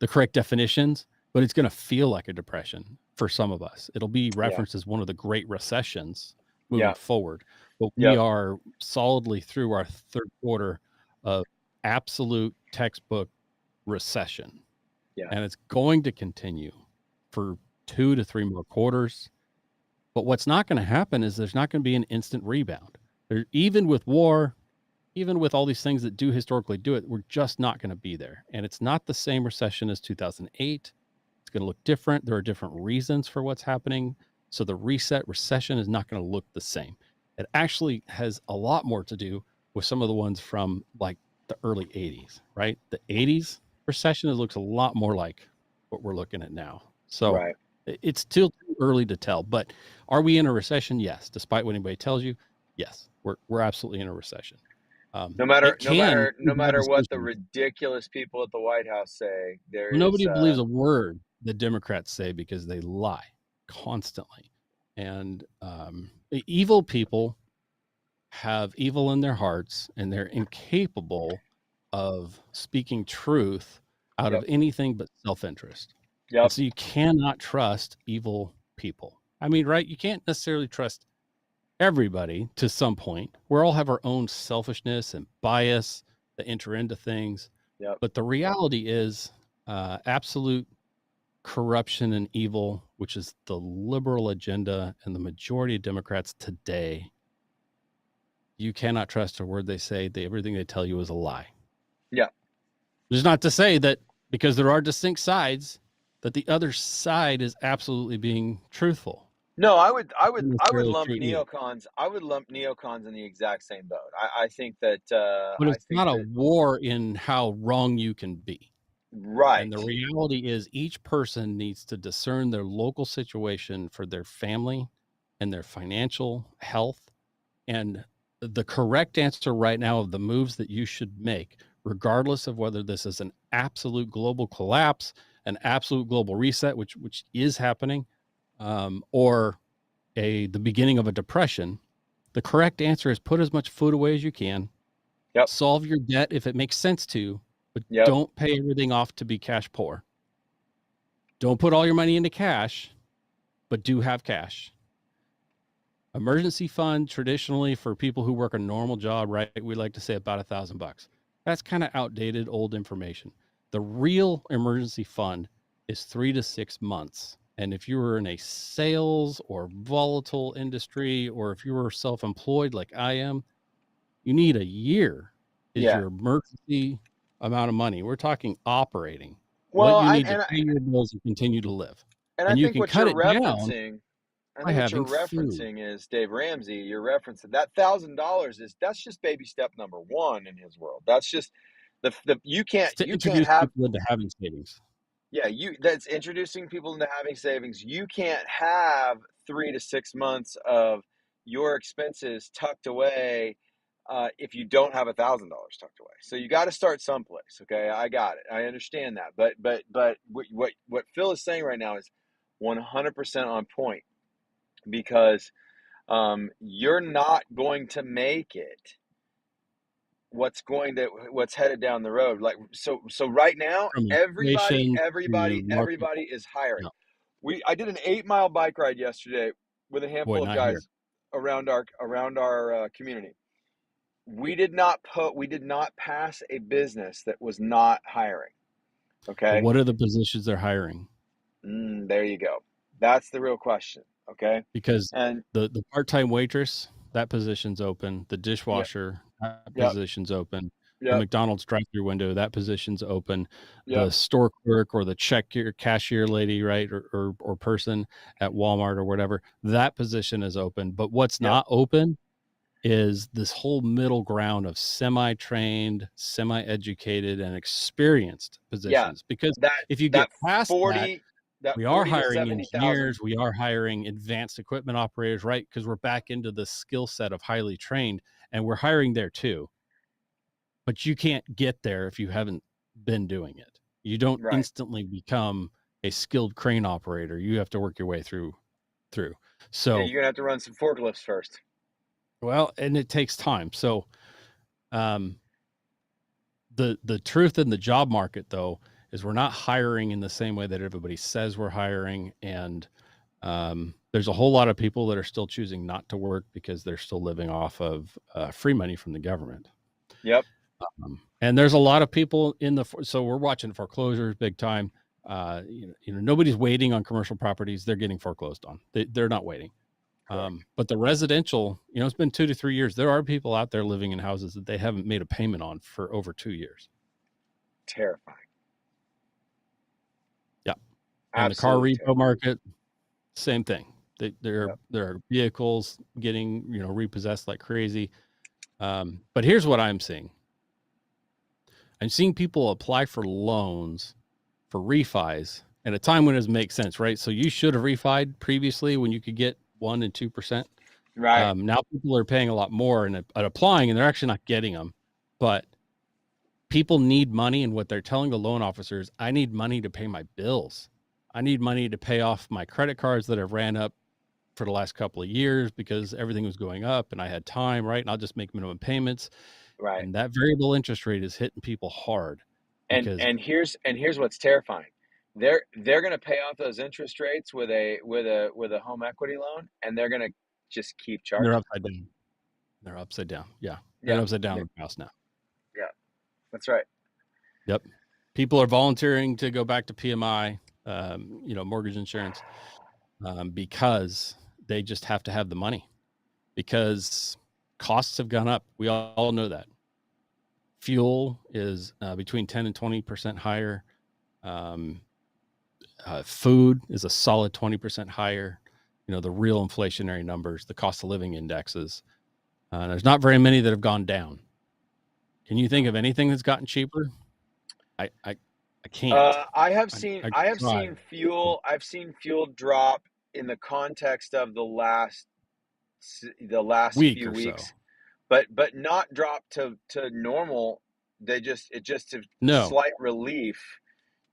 correct definitions, but it's going to feel like a depression for some of us. It'll be referenced as one of the great recessions moving forward, but we are solidly through our third quarter of absolute textbook recession. And it's going to continue for 2 to 3 more quarters. But what's not going to happen is there's not going to be an instant rebound. Even with war, even with all these things that do historically do it, we're just not going to be there. And it's not the same recession as 2008. It's going to look different. There are different reasons for what's happening. So the recession is not going to look the same. It actually has a lot more to do with some of the ones from like the early 80s, right? The 80s recession, it looks a lot more like what we're looking at now. So it's still too early to tell. But are we in a recession? Yes. Despite what anybody tells you, yes, we're absolutely in a recession. No matter what the ridiculous people at the White House say, nobody believes a word the Democrats say because they lie constantly. And evil people have evil in their hearts, and they're incapable of speaking truth out of anything but self-interest. And so you cannot trust evil people. I mean, right? You can't necessarily trust everybody to some point. We all have our own selfishness and bias that enter into things. But the reality is absolute corruption and evil, which is the liberal agenda and the majority of Democrats today. You cannot trust a word they say. Everything they tell you is a lie. Yeah. Which is not to say that because there are distinct sides that the other side is absolutely being truthful. No, I would lump neocons. I would lump neocons in the exact same boat. I think that. But it's not a war in how wrong you can be. Right. And the reality is each person needs to discern their local situation for their family and their financial health. And the correct answer right now of the moves that you should make, regardless of whether this is an absolute global collapse, an absolute global reset, which is happening, or the beginning of a depression, the correct answer is put as much food away as you can. Solve your debt if it makes sense to, but don't pay everything off to be cash poor. Don't put all your money into cash, but do have cash. Emergency fund, traditionally for people who work a normal job, right? We like to say about $1,000. That's kind of outdated, old information. The real emergency fund is 3 to 6 months And if you were in a sales or volatile industry, or if you were self-employed like I am, you need a year is Yeah. your emergency amount of money. We're talking operating, what Well, you need to pay your bills and continue to live. I And you think can what cut you're it down referencing, I by think what you're having food. referencing is Dave Ramsey. You're referencing that $1,000 that's just baby step number one in his world. That's just the It's to you can't introduce have. people into having savings. Yeah, that's introducing people into having savings. You can't have 3 to 6 months of your expenses tucked away if you don't have $1,000 tucked away. So you got to start someplace. Okay, I got it. I understand that. But what Phil is saying right now is 100% on point because you're not going to make it what's headed down the road. Like so right now From everybody inflation everybody to market. everybody is hiring. No, I did an 8 mile bike ride yesterday with a boy, handful of not here. guys around our community. We did not pass a business that was not hiring. But Okay. what are the positions they're hiring? There you go. That's the real question. Okay. Because And the part-time waitress, that position's open. The yep, dishwasher, that yep, position's open. The yep, McDonald's drive-through window, that position's open. yep, The store clerk or the cashier lady, right, or person at Walmart or whatever, that position is open. But what's yep. not open is this whole middle ground of semi-trained, semi-educated, and experienced Yeah. positions. Because That if you get that past that, 40 that we are 40 to hiring 70,000. engineers, we are hiring advanced equipment operators, right? Because we're back into the skill set of highly trained, and we're hiring there too. But you can't get there if you haven't been doing it. You don't Right. instantly become a skilled crane operator. You have to work your way through. Yeah, So, you're gonna have to run some forklifts first. well, and it takes time. So, um, the truth in the job market though is we're not hiring in the same way that everybody says we're hiring, and there's a whole lot of people that are still choosing not to work because they're still living off of free money from the government. Yep. And there's a lot of people so we're watching foreclosures big time. Nobody's waiting on commercial properties. They're getting foreclosed on. They're not waiting. Correct. But the residential, it's been 2 to 3 years. There are people out there living in houses that they haven't made a payment on for over 2 years. Terrifying. Yeah. And the car Absolutely repo terrifying. market, same thing. There Yep. are vehicles getting repossessed like crazy. But here's what I'm seeing. I'm seeing people apply for loans for refis at a time when it doesn't make sense, right? So you should have refied previously when you could get 1% and 2%. Right. Now people are paying a lot more and applying, and they're actually not getting them. But people need money, and what they're telling the loan officers, I need money to pay my bills. I need money to pay off my credit cards that have ran up for the last couple of years because everything was going up and I had time, right? And I'll just make minimum payments. Right. And that variable interest rate is hitting people hard And because and here's what's terrifying. They're gonna pay off those interest rates with a home equity loan, and they're gonna just keep they're charging. upside down. They're upside down. Yeah. They're Yeah. upside down Yeah. in the house now. Yeah. That's right. Yep. People are volunteering to go back to PMI, mortgage insurance, because they just have to have the money because costs have gone up. We all know that. Fuel is between 10 and 20% higher. Um, Food is a solid 20% higher. The real inflationary numbers, the cost of living indexes. There's not very many that have gone down. Can you think of anything that's gotten cheaper? I can't. I have I, seen I I have try. seen fuel I've seen fuel drop in the context of the last Week few or so. weeks, but not drop to normal. It just a No, slight relief,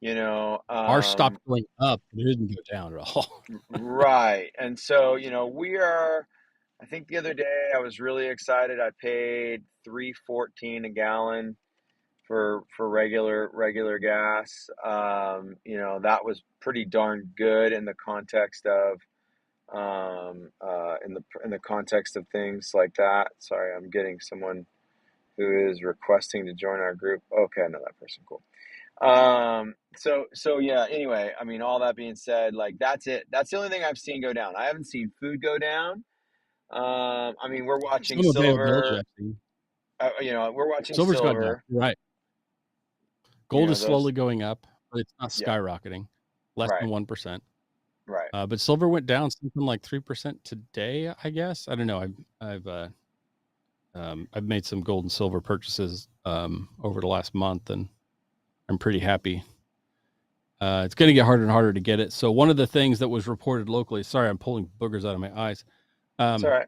you know. ours stopped going up. It didn't go down at all. Right. And so, I think the other day I was really excited. I paid 3.14 a gallon for regular gas. That was pretty darn good in the context of in the context of things like that. Sorry, I'm getting someone who is requesting to join our group. Okay, I know that person. Cool. So yeah, anyway, I mean, all that being said, like, that's it. That's the only thing I've seen go down. I haven't seen food go down. I mean, we're watching Some availability silver, I've seen. we're watching Silver's gone down. silver, Right. Gold is those, slowly going up, but it's not yeah, skyrocketing, less right, than 1%. right. But silver went down something like 3% today, I guess. I don't know. I've made some gold and silver purchases over the last month, and I'm pretty happy. It's going to get harder and harder to get it. So one of the things that was reported locally, sorry, I'm pulling boogers out of my eyes. It's all right.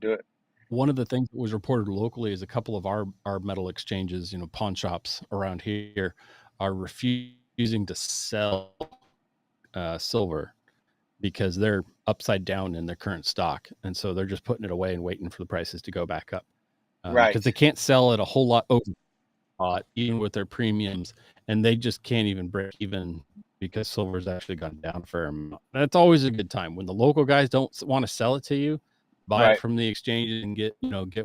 Do it. One of the things that was reported locally is a couple of our metal exchanges, pawn shops around here are refusing to sell silver because they're upside down in their current stock. And so they're just putting it away and waiting for the prices to go back up because Right, they can't sell it a whole lot over even with their premiums, and they just can't even break even because silver's actually gone down for them. That's always a good time when the local guys don't want to sell it to you. Buy it right, from the exchange and get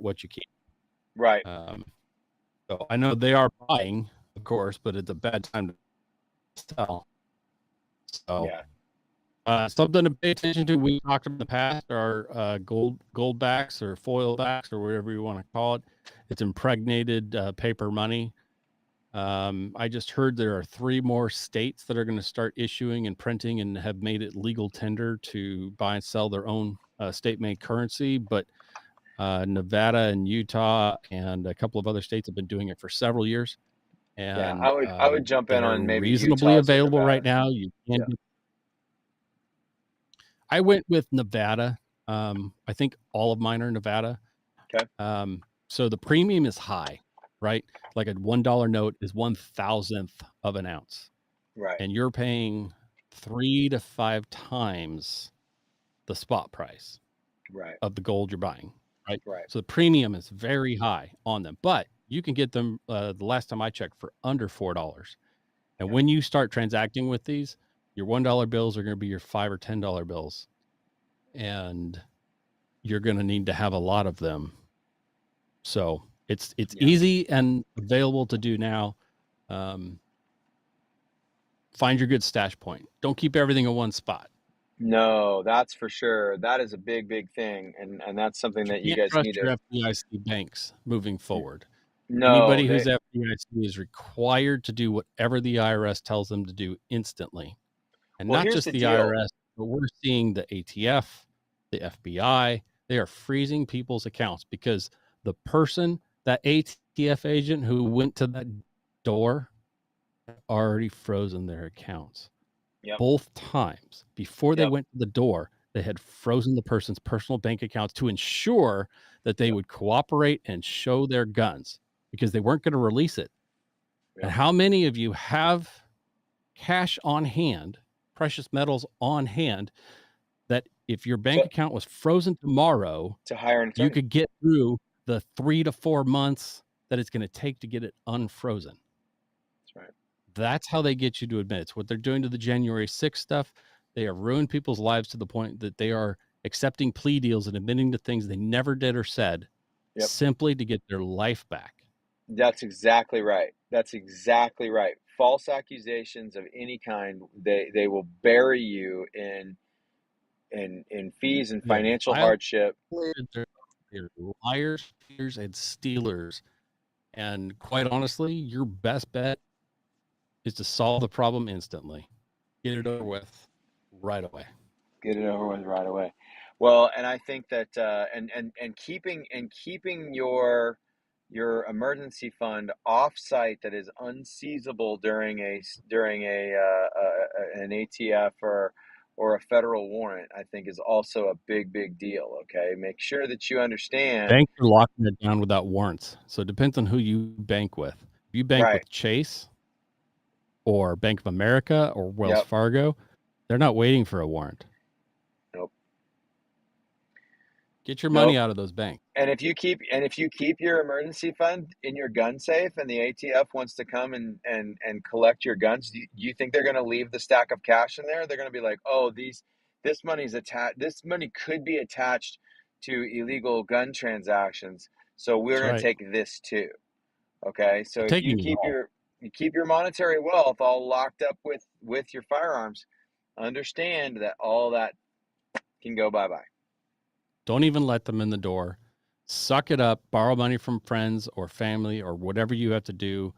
what you can. right. So I know they are buying, of course, but it's a bad time to sell. So Yeah, something to pay attention to. We talked in the past are gold backs or foil backs or whatever you want to call it. It's impregnated paper money. I just heard there are 3 more states that are going to start issuing and printing and have made it legal tender to buy and sell their own state-made currency. But Nevada and Utah and a couple of other states have been doing it for several years, yeah. and I would jump in they're on maybe reasonably Utah's or available right Nevada's. now. You can. Yeah. I went with Nevada. I think all of mine are Nevada. Okay. So the premium is high, right? Like a $1 note is 1,000th of an ounce, Right. and you're paying 3 to 5 times the spot price Right. of the gold you're buying, right? Right. So the premium is very high on them, but you can get them the last time I checked for under $4. And Yeah. when you start transacting with these, your $1 bills are going to be your $5 or $10 bills, and you're going to need to have a lot of them. So it's Yeah. easy and available to do now. Find your good stash point. Don't keep everything in one spot. No, that's for sure. That is a big, big thing, and that's something You that you can't guys trust need to. your FDIC banks moving forward. No, Anybody who's FDIC is required to do whatever the IRS tells them to do instantly. And well, not here's just the the deal. IRS, but we're seeing the ATF, the FBI, they are freezing people's accounts because the person, that ATF agent who went to that door, already frozen their accounts. Yep. Both times before they Yep. went to the door, they had frozen the person's personal bank accounts to ensure that they Yep. would cooperate and show their guns because they weren't going to release it. Yep. And how many of you have cash on hand, precious metals on hand, that if your bank account was frozen tomorrow, To hire an you attorney. could get through the 3 to 4 months that it's going to take to get it unfrozen? That's right. That's how they get you to admit. It's what they're doing to the January 6th stuff. They have ruined people's lives to the point that they are accepting plea deals and admitting to things they never did or said Yep. simply to get their life back. That's exactly right. That's exactly right. False accusations of any kind, they will bury you in fees and They're financial violent, hardship. they're liars, cheaters, and stealers. And quite honestly, your best bet is to solve the problem instantly. Get it over with right away. Get it over with right away. Well, and I think that and keeping your emergency fund off-site that is unseizable during an ATF or a federal warrant, I think is also a big, big deal. Okay, make sure that you understand. Banks are locking it down without warrants. So it depends on who you bank with. If you bank Right. with Chase or Bank of America or Wells Yep. Fargo, they're not waiting for a warrant. Nope. Get your money Nope. out of those banks. And if you keep your emergency fund in your gun safe and the ATF wants to come and collect your guns, do you think they're going to leave the stack of cash in there? They're going to be like, "Oh, this money's attached. This money could be attached to illegal gun transactions, so we're That's going to right. take this too." Okay? So They're if you taking it keep all. you keep your monetary wealth all locked up with your firearms, understand that all that can go bye-bye. Don't even let them in the door. Suck it up, borrow money from friends or family or whatever you have to do.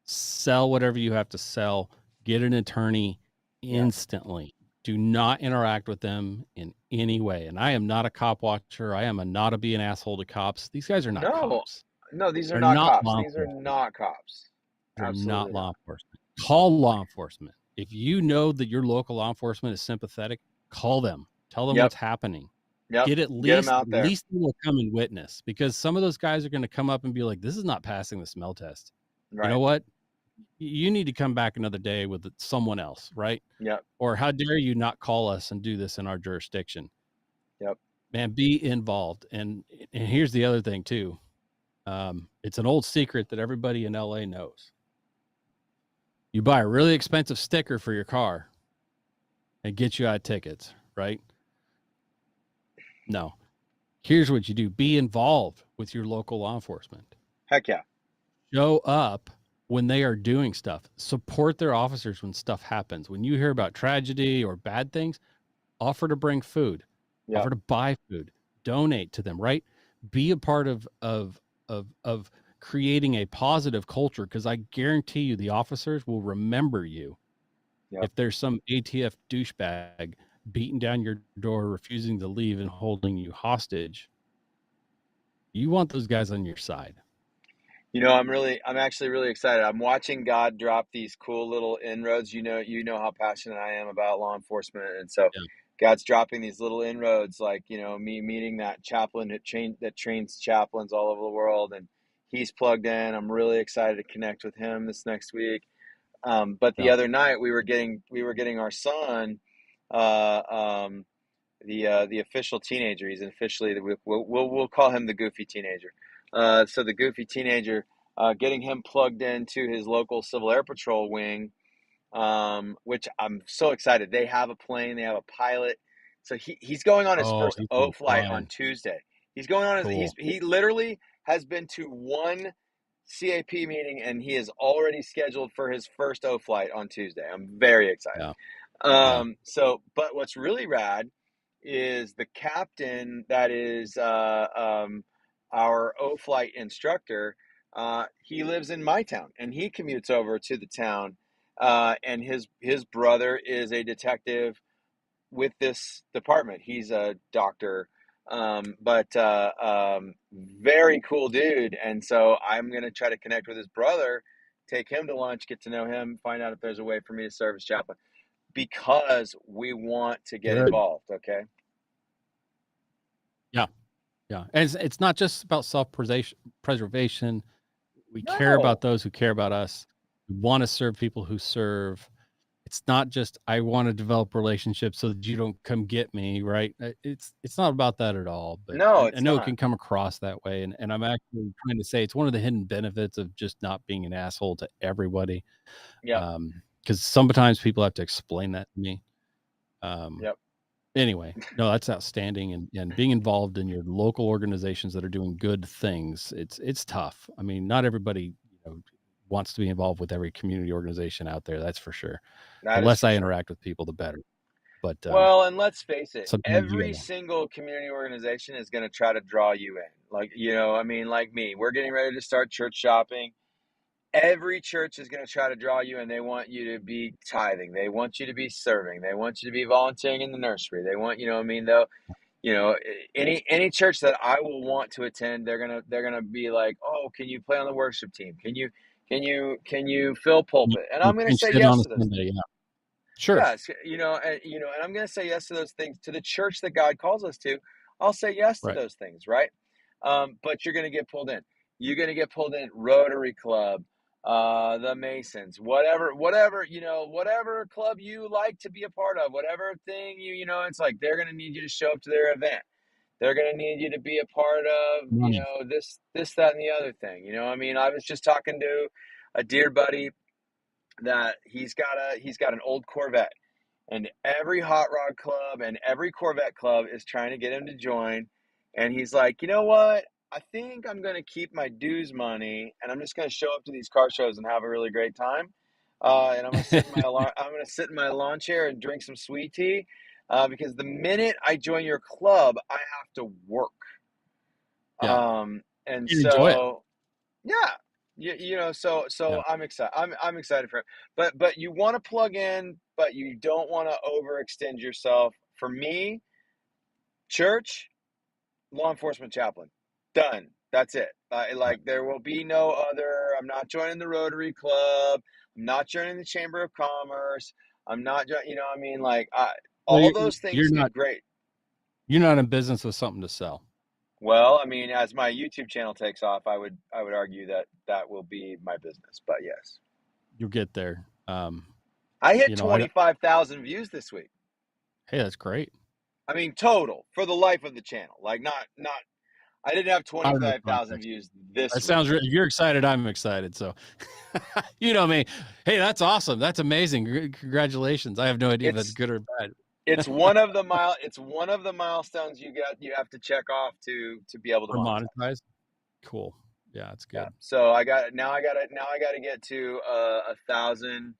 Sell whatever you have to sell. Get an attorney instantly. Do not interact with them in any way. And I am not a cop watcher. I am not a be an asshole to cops. These guys are not cops. No, these are They're not not cops. law These are enforcement. not cops. They're not Absolutely law not. enforcement. Call law enforcement. If you know that your local law enforcement is sympathetic, call them. Tell them Yep. what's happening. Yep. Get them out there. at least they will come and witness, because some of those guys are going to come up and be like, this is not passing the smell test. Right. You know what? You need to come back another day with someone else, right? Yep. Or how dare you not call us and do this in our jurisdiction? Yep. Man, be involved. And here's the other thing too. It's an old secret that everybody in LA knows. You buy a really expensive sticker for your car and get you out of tickets, right? No. Here's what you do. Be involved with your local law enforcement. Heck yeah. Show up when they are doing stuff. Support their officers when stuff happens. When you hear about tragedy or bad things, offer to bring food. Yep. Offer to buy food. Donate to them, right? Be a part of creating a positive culture, because I guarantee you the officers will remember you. Yep. If there's some ATF douchebag beating down your door, refusing to leave and holding you hostage, you want those guys on your side. You know, I'm actually really excited. I'm watching God drop these cool little inroads. You know how passionate I am about law enforcement. And so God's dropping these little inroads, like, you know, me meeting that chaplain that trains chaplains all over the world, and he's plugged in. I'm really excited to connect with him this next week. But the other night we were getting our son, the official teenager. He's officially, we'll call him the goofy teenager. So the goofy teenager, getting him plugged into his local Civil Air Patrol wing, which I'm so excited. They have a plane, they have a pilot. So he's going on his first O flight on Tuesday. He's going on he literally has been to one CAP meeting, and he is already scheduled for his first O flight on Tuesday. I'm very excited. So, but what's really rad is the captain that is our O flight instructor. He lives in my town, and he commutes over to the town. And his brother is a detective with this department. He's a doctor, but very cool dude. And so I'm gonna try to connect with his brother, take him to lunch, get to know him, find out if there's a way for me to serve as chaplain, because we want to get involved. Okay. Yeah. And it's not just about self-preservation. We care about those who care about us. We want to serve people who serve. It's not just, I want to develop relationships so that you don't come get me, right? It's not about that at all. But no, I know it can come across that way. And I'm actually trying to say it's one of the hidden benefits of just not being an asshole to everybody. Yeah. Because sometimes people have to explain that to me. Yep. Anyway, no, that's outstanding. And being involved in your local organizations that are doing good things, it's tough. I mean, not everybody, wants to be involved with every community organization out there. That's for sure. The less I interact with people, the better. But well, and let's face it, every single community organization is going to try to draw you in. Like, like me, we're getting ready to start church shopping. Every church is going to try to draw you in. They want you to be tithing. They want you to be serving. They want you to be volunteering in the nursery. They want, any church that I will want to attend, they're gonna be like, oh, can you play on the worship team? Can you fill pulpit? And I'm gonna say yes to those things. Yeah. Sure. Yes, and I'm gonna say yes to those things, to the church that God calls us to. I'll say yes to those things, right? But you're gonna get pulled in. You're gonna get pulled in Rotary Club, the Masons, whatever, whatever club you like to be a part of, whatever thing it's like they're gonna need you to show up to their event. They're gonna need you to be a part of, this, that, and the other thing. I was just talking to a dear buddy that he's got an old Corvette, and every hot rod club and every Corvette club is trying to get him to join. And he's like, you know what? I think I'm going to keep my dues money, and I'm just going to show up to these car shows and have a really great time. And I'm going to sit in my lawn chair and drink some sweet tea, because the minute I join your club, I have to work. Yeah. And You enjoy it. so, yeah, so Yeah. I'm excited. I'm excited for it. But you want to plug in, but you don't want to overextend yourself. For me, church, law enforcement chaplain, done. That's it. Right. There will be no other. I'm not joining the Rotary Club. I'm not joining the Chamber of Commerce. I'm not. I mean, Well, all those things do great. You're not in business with something to sell. Well, I mean, as my YouTube channel takes off, I would argue that will be my business. But yes, You'll get there. I hit 25,000 views this week. Hey, that's great. I mean, total for the life of the channel. Not. I didn't have 25,000 views this week. Sounds. If you're excited, I'm excited. So, you know me. Hey, that's awesome. That's amazing. Congratulations. I have no idea if that's good or bad. It's one of the milestones you have to check off to be able to monetize. Cool. Yeah, that's good. Yeah. So I got to get to 1,000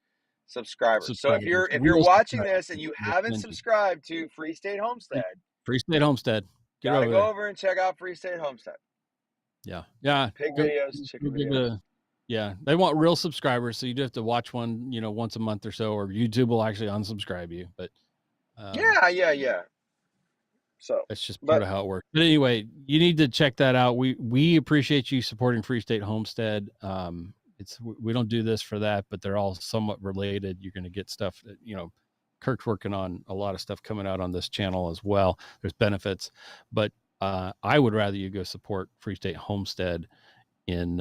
subscribers. So if you're watching this and you haven't subscribed to Free State Homestead, gotta go over and check out Free State Homestead. Yeah. Pig videos, chicken videos. Yeah, they want real subscribers, so you do have to watch one, once a month or so, or YouTube will actually unsubscribe you. But yeah. So that's just part of how it works. But anyway, you need to check that out. We appreciate you supporting Free State Homestead. We don't do this for that, but they're all somewhat related. You're going to get stuff that, Kirk's working on a lot of stuff coming out on this channel as well. There's benefits, but I would rather you go support Free State Homestead in,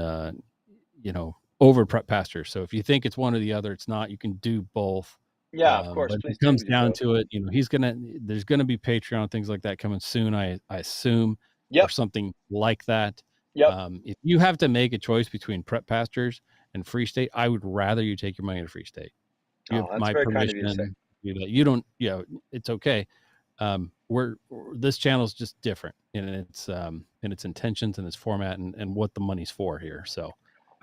over Prep Pasture. So if you think it's one or the other, it's not. You can do both. Yeah, of course. But if it comes down to it, there's gonna be Patreon, things like that coming soon, I assume, or something like that. If you have to make a choice between Prep Pastures and Free State, I would rather you take your money to Free State. You have my permission to do that. You don't, it's okay. This channel is just different in its intentions and its format and what the money's for here. So.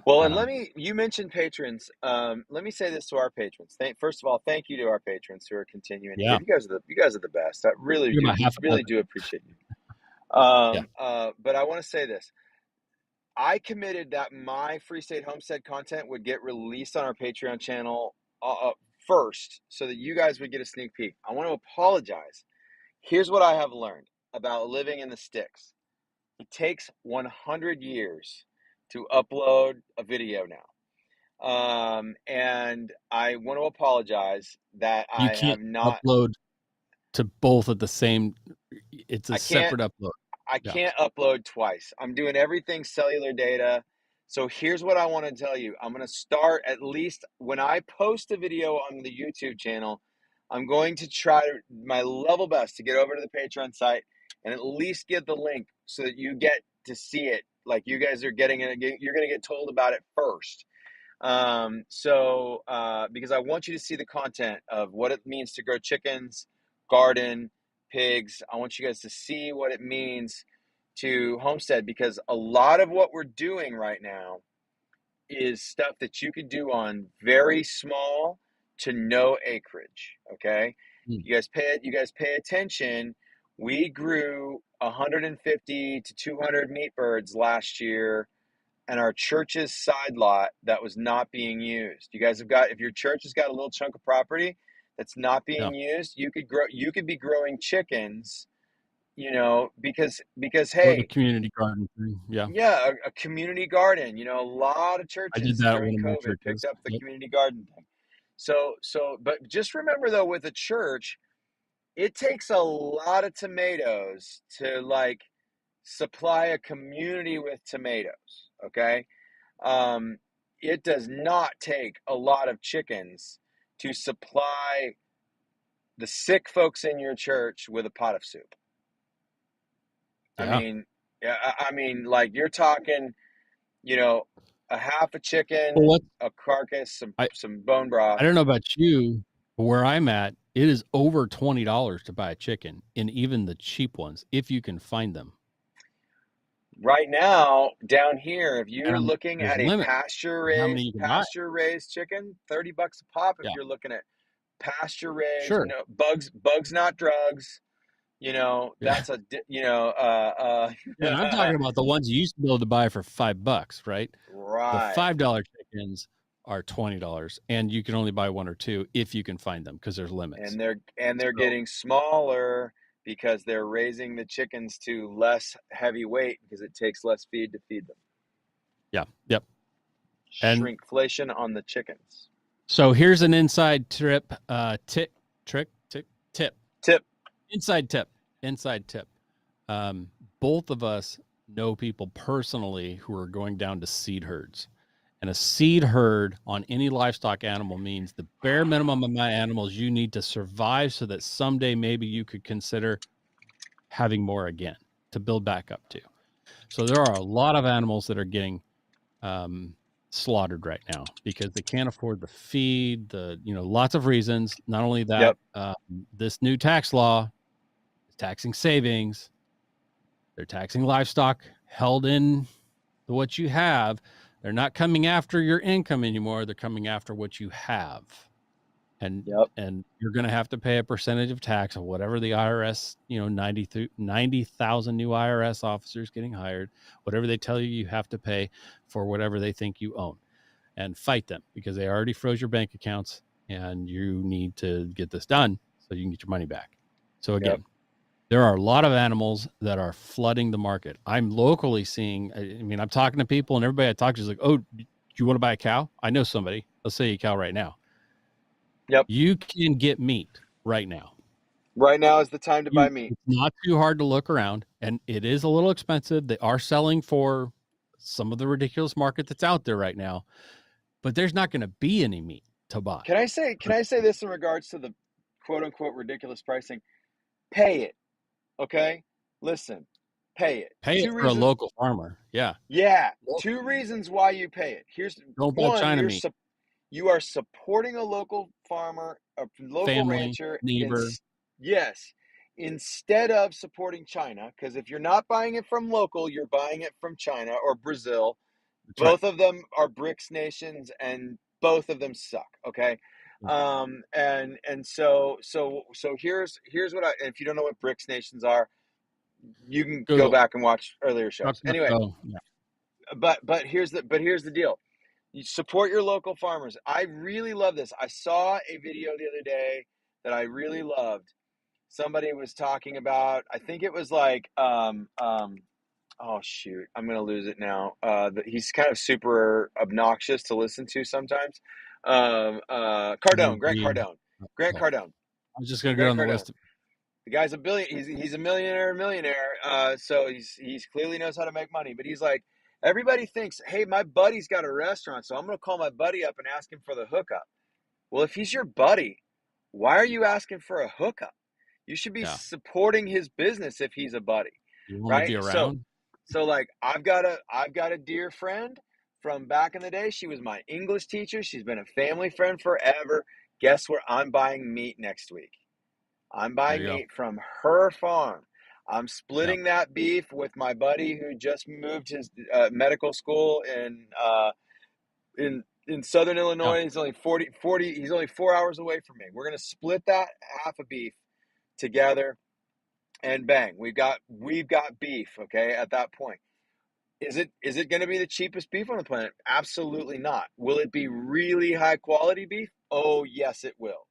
Well, and you mentioned patrons. Let me say this to our patrons. First of all, thank you to our patrons who are continuing. Yeah. You guys are the best. I really do appreciate you. But I want to say this. I committed that my Free State Homestead content would get released on our Patreon channel first, so that you guys would get a sneak peek. I want to apologize. Here's what I have learned about living in the sticks. It takes 100 years to upload a video now. And I want to apologize that I have not upload to both at the same. It's a separate upload. I can't upload twice. I'm doing everything cellular data. So here's what I want to tell you. I'm going to start, at least when I post a video on the YouTube channel, I'm going to try my level best to get over to the Patreon site and at least get the link so that you get to see it. Like you guys are getting it, you're going to get told about it first. Because I want you to see the content of what it means to grow chickens, garden, pigs. I want you guys to see what it means to homestead, because a lot of what we're doing right now is stuff that you could do on very small to no acreage. Okay. You guys pay attention. We grew 150 to 200 meat birds last year, and our church's side lot that was not being used. You guys if your church has got a little chunk of property that's not being used, you could be growing chickens, because hey, the community garden thing. Yeah, a community garden. A lot of churches during COVID picked up the community garden thing. But just remember though, with a church, it takes a lot of tomatoes to supply a community with tomatoes. Okay. It does not take a lot of chickens to supply the sick folks in your church with a pot of soup. Yeah. I mean, you're talking, a half a chicken, a carcass, some bone broth. I don't know about you, but where I'm at, it is over $20 to buy a chicken, in even the cheap ones, if you can find them. right now down here, if you're And looking there's at a limit how many you can buy. pasture raised chicken, $30 a pop. If Yeah, you're looking at pasture raised, sure. no bugs, not drugs. Yeah. That's Yeah, and I'm talking about the ones you used to be able to buy for $5, right? The right. $5 chickens are $20, and you can only buy one or two if you can find them because there's limits. And they're So, getting smaller because they're raising the chickens to less heavy weight because it takes less feed to feed them. yeah, yep. And Shrinkflation on the chickens. so here's an inside tip, tip, inside tip. Both of us know people personally who are going down to seed herds. And a seed herd on any livestock animal means the bare minimum of my animals you need to survive so that someday maybe you could consider having more again to build back up to. So there are a lot of animals that are getting slaughtered right now because they can't afford the feed, lots of reasons. Not only that, Yep. this new tax law is taxing savings. They're taxing livestock held in what you have. They're not coming after your income anymore. They're coming after what you have. And you're going to have to pay a percentage of tax of whatever the IRS, 90,000 new IRS officers getting hired, whatever they tell you have to pay for whatever they think you own, and fight them because they already froze your bank accounts and you need to get this done so you can get your money back. So again, there are a lot of animals that are flooding the market. I'm locally seeing, I'm talking to people and everybody I talk to is like, oh, do you want to buy a cow? I know somebody. Let's say a cow right now. Yep. You can get meat right now. Right now is the time to buy meat. It's not too hard to look around, and it is a little expensive. They are selling for some of the ridiculous market that's out there right now, but there's not going to be any meat to buy. Can I say this in regards to the quote unquote ridiculous pricing? Pay it. Okay? Listen, pay it. Pay it for a local farmer. Yeah. Yeah. Two reasons why you pay it. Here's Don't buy one, China meat. you are supporting a local farmer, a local family, rancher. neighbor. Yes. Instead of supporting China, because if you're not buying it from local, you're buying it from China or Brazil. That's Both right. of them are BRICS nations, and both of them suck. Okay. And so here's what if you don't know what BRICS nations are, you can go back and watch earlier shows. Anyway, but here's the deal. You support your local farmers. I really love this. I saw a video the other day that I really loved. Somebody was talking about, I think it was like, oh shoot, I'm gonna lose it now. He's kind of super obnoxious to listen to sometimes. Grant Cardone. I was just gonna go on the list. The guy's he's a millionaire. So he's clearly knows how to make money. But he's like, everybody thinks, hey, my buddy's got a restaurant, so I'm gonna call my buddy up and ask him for the hookup. Well, if he's your buddy, why are you asking for a hookup? You should be supporting his business if he's a buddy, right? Be around. So like I've got a dear friend from back in the day. She was my English teacher. She's been a family friend forever. Guess where I'm buying meat next week? I'm buying meat from her farm. I'm splitting that beef with my buddy who just moved his medical school in Southern Illinois. He's only 40. He's only 4 hours away from me. We're gonna split that half a beef together, and bang, we've got beef. Okay, at that point, is it going to be the cheapest beef on the planet? Absolutely not. Will it be really high quality beef? Oh yes, it will.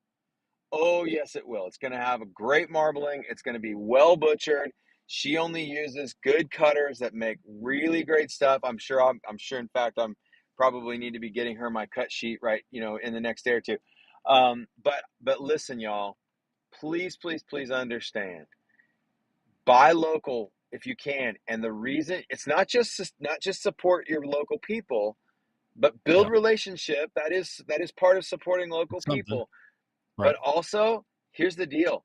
Oh yes, it will. It's going to have a great marbling. It's going to be well butchered. She only uses good cutters that make really great stuff. I'm sure. In fact, I'm probably need to be getting her my cut sheet right. In the next day or two. But listen, y'all. Please understand. Buy local if you can, and the reason it's not just support your local people, but build relationship. That is part of supporting local people. Right. But also, here's the deal: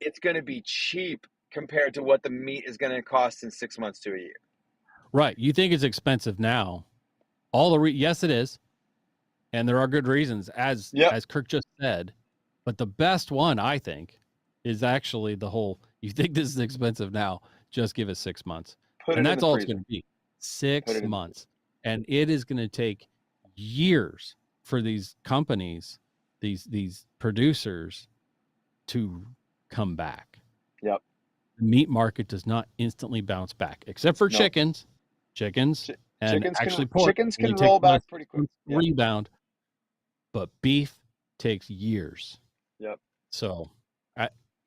it's going to be cheap compared to what the meat is going to cost in 6 months to a year. Right? You think it's expensive now? Yes, it is, and there are good reasons, as Kirk just said. But the best one, I think, is actually the whole. You think this is expensive now? Just give it 6 months. And that's all it's going to be. 6 months. And it is going to take years for these companies, these producers to come back. Yep. The meat market does not instantly bounce back, except for chickens. And actually pork. Chickens can roll back pretty quick. Rebound. But beef takes years. Yep. So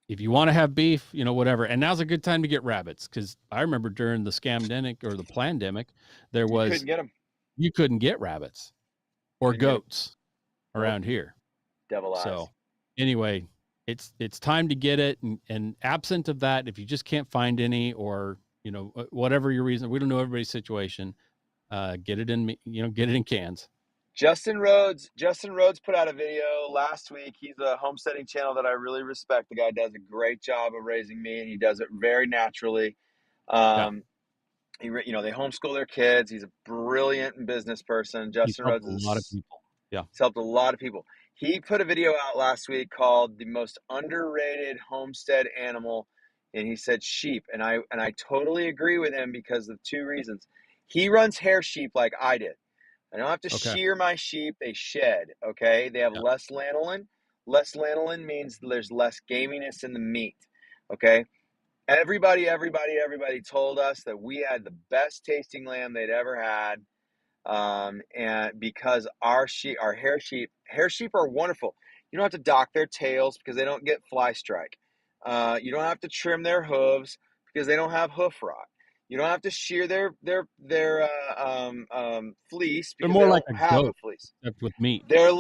if you want to have beef, whatever. And now's a good time to get rabbits, because I remember during the scamdemic or the plandemic, there was you couldn't get them. You couldn't get rabbits or goats around here. Devil eyes. So anyway, it's time to get it. And absent of that, if you just can't find any, or whatever your reason, we don't know everybody's situation. Get it in cans. Justin Rhodes put out a video last week. He's a homesteading channel that I really respect. The guy does a great job of raising meat, and he does it very naturally. They homeschool their kids. He's a brilliant business person. Justin Rhodes helped a lot of people. Yeah, he's helped a lot of people. He put a video out last week called "The Most Underrated Homestead Animal," and he said sheep. And I totally agree with him because of 2 reasons. He runs hair sheep like I did. I don't have to shear my sheep. They shed, okay? They have less lanolin. Less lanolin means there's less gaminess in the meat, okay? Everybody told us that we had the best tasting lamb they'd ever had, and because our hair sheep are wonderful. You don't have to dock their tails because they don't get fly strike. You don't have to trim their hooves because they don't have hoof rot. You don't have to shear their fleece because they don't have a fleece. Except with meat. They are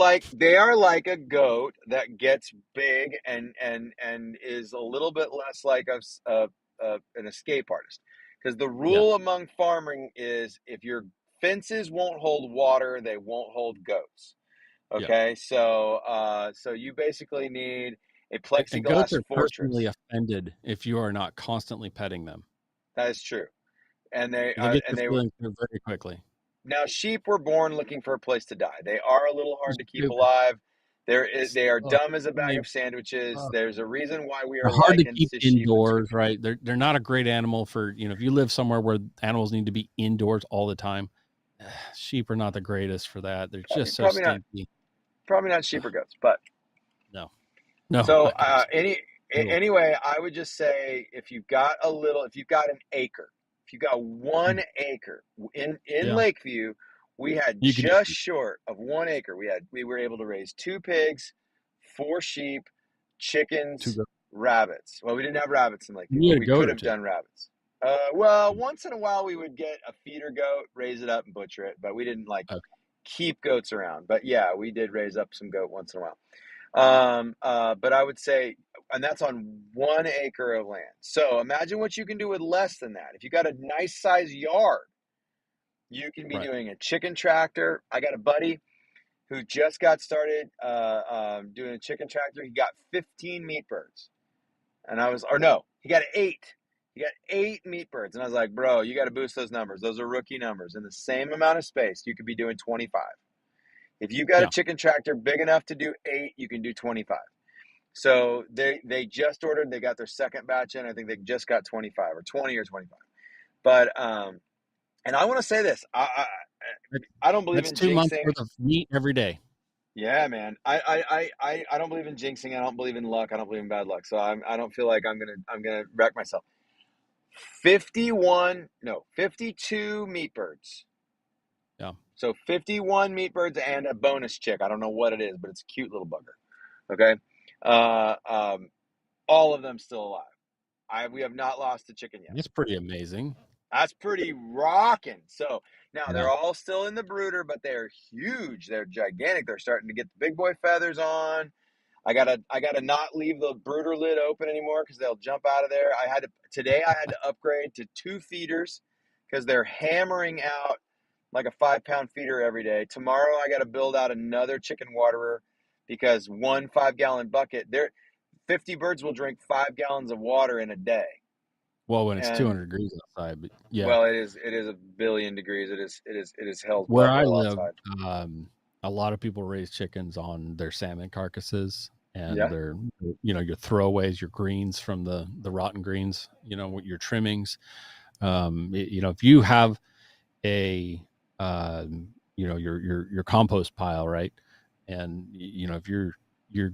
like a goat that gets big and is a little bit less like an escape artist. Because the rule among farming is if your fences won't hold water, they won't hold goats. Okay, so you basically need a plexiglass and goats are fortress. Personally offended if you are not constantly petting them. That is true. And they very quickly. Now, sheep were born looking for a place to die. They are a little hard to keep alive. They are dumb as a bag of sandwiches. There's a reason why we are hard to keep indoors, right? They're not a great animal for, if you live somewhere where animals need to be indoors all the time. Sheep are not the greatest for that. They're just so stinky. Probably not sheep or goats, but no. So anyway, I would just say if you've got an acre. If you got 1 acre in Lakeview, we had just short of 1 acre. We were able to raise 2 pigs, 4 sheep, chickens, rabbits. Well, we didn't have rabbits in Lakeview. We could have done rabbits. Well, once in a while we would get a feeder goat, raise it up and butcher it, but we didn't keep goats around. But yeah, we did raise up some goat once in a while. But I would say, and that's on 1 acre of land. So imagine what you can do with less than that. If you got a nice size yard, you can be doing a chicken tractor. I got a buddy who just got started doing a chicken tractor. He got 15 meat birds. And he got 8. He got 8 meat birds. And I was like, bro, you got to boost those numbers. Those are rookie numbers. In the same amount of space, you could be doing 25. If you got a chicken tractor big enough to do 8, you can do 25. So they just ordered, they got their second batch in. I think they just got 25 or 20 or 25. But and I want to say this, I don't believe in 2 months worth of meat every day. Yeah, man. I don't believe in jinxing. I don't believe in luck. I don't believe in bad luck. So I don't feel like I'm gonna wreck myself. 52 meat birds. Yeah. So 51 meat birds and a bonus chick. I don't know what it is, but it's a cute little bugger. Okay. All of them still alive. We have not lost a chicken yet. It's pretty amazing. That's pretty rocking. So now they're all still in the brooder, but they're huge. They're gigantic. They're starting to get the big boy feathers on. I gotta not leave the brooder lid open anymore because they'll jump out of there. Today I had to upgrade to 2 feeders because they're hammering out like a 5-pound feeder every day. Tomorrow I got to build out another chicken waterer because 1 5-gallon bucket. 50 birds will drink 5 gallons of water in a day. Well, when it's 200 degrees outside, but yeah. Well, it is a billion degrees. It is hell's where I live. A lot of people raise chickens on their salmon carcasses and their, your throwaways, your greens from the rotten greens, your trimmings. If you have a your compost pile, right, and if you're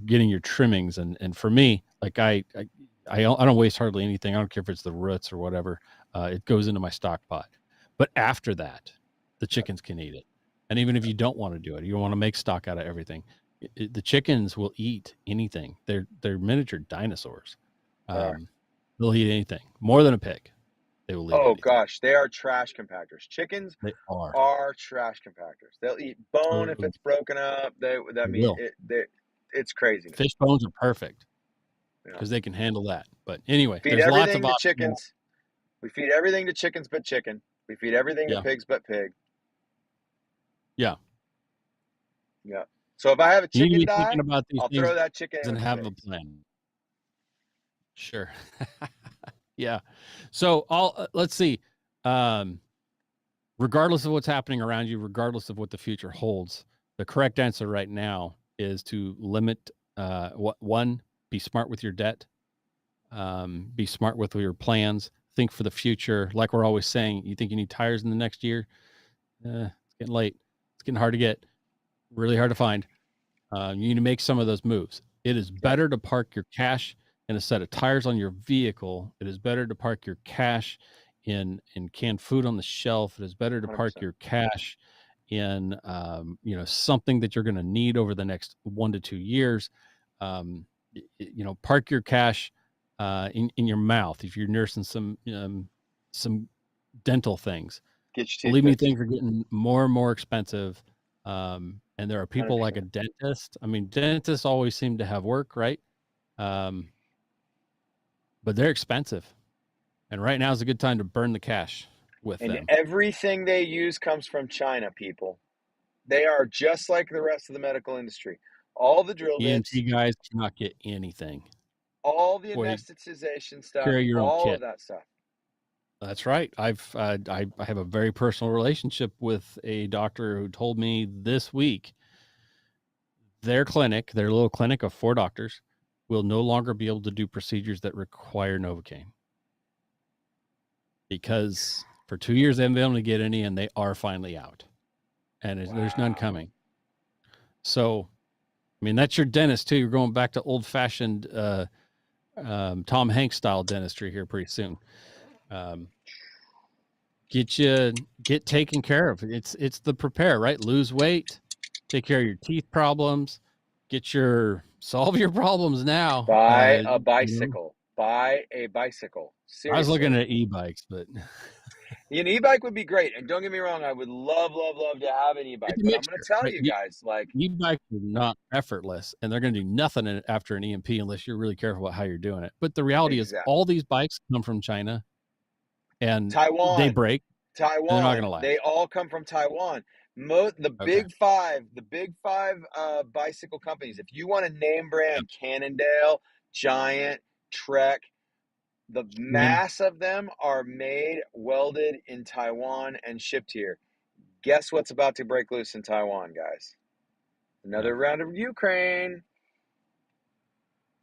getting your trimmings, and for me, like I don't waste hardly anything. I don't care if it's the roots or whatever. It goes into my stock pot. But after that, the chickens can eat it. And even if you don't want to do it, you don't want to make stock out of everything. The chickens will eat anything. They're miniature dinosaurs. They'll eat anything more than a pig. They will eat anything. Gosh, they are trash compactors. Chickens They are trash compactors. They'll eat bone if it's broken up. It's crazy. Fish bones are perfect because they can handle that. But anyway, feed there's lots of everything to chickens. We feed everything to chickens but chicken. We feed everything to pigs but pig. Yeah. Yeah. So if I have a chicken die, about these I'll throw that chicken in and with have a plan. Sure. Yeah. So let's see. Regardless of what's happening around you, regardless of what the future holds, the correct answer right now is to limit. One, be smart with your debt. Be smart with your plans. Think for the future. Like we're always saying, you think you need tires in the next year? It's getting late. It's getting hard to get. Really hard to find. You need to make some of those moves. It is better to park your cash in a set of tires on your vehicle. It is better to park your cash in canned food on the shelf. It is better to 100%. park your cash in something that you're going to need over the next 1 to 2 years. Park your cash in your mouth if you're nursing some dental things. Believe me, things are getting more and more expensive. And there are people 100%. Like a dentist. I mean, dentists always seem to have work, right? But they're expensive. And right now is a good time to burn the cash with them. And everything they use comes from China, people. They are just like the rest of the medical industry. All the drill bits. ENT guys cannot get anything. All the anesthetization stuff. Carry your own all kit. Of that stuff. That's right. I have a very personal relationship with a doctor who told me this week their little clinic of 4 doctors, will no longer be able to do procedures that require Novocaine. Because for 2 years they haven't been able to get any, and they are finally out. And there's none coming. So, I mean, that's your dentist too. You're going back to old-fashioned Tom Hanks style dentistry here pretty soon. Get taken care of. It's the prepare, right? Lose weight, take care of your teeth problems, solve your problems now. Buy a bicycle. Buy a bicycle. Seriously. I was looking at e-bikes, but an e-bike would be great. And don't get me wrong, I would love to have an e-bike. But I'm going to tell you guys, like, e-bikes are not effortless, and they're going to do nothing after an EMP unless you're really careful about how you're doing it. But the reality is, all these bikes come from China and Taiwan. They break. Taiwan. They're not going to last. They all come from Taiwan. The big five bicycle companies. If you want to name brand, Cannondale, Giant, Trek, the mass of them are made, welded in Taiwan and shipped here. Guess what's about to break loose in Taiwan, guys? Another round of Ukraine.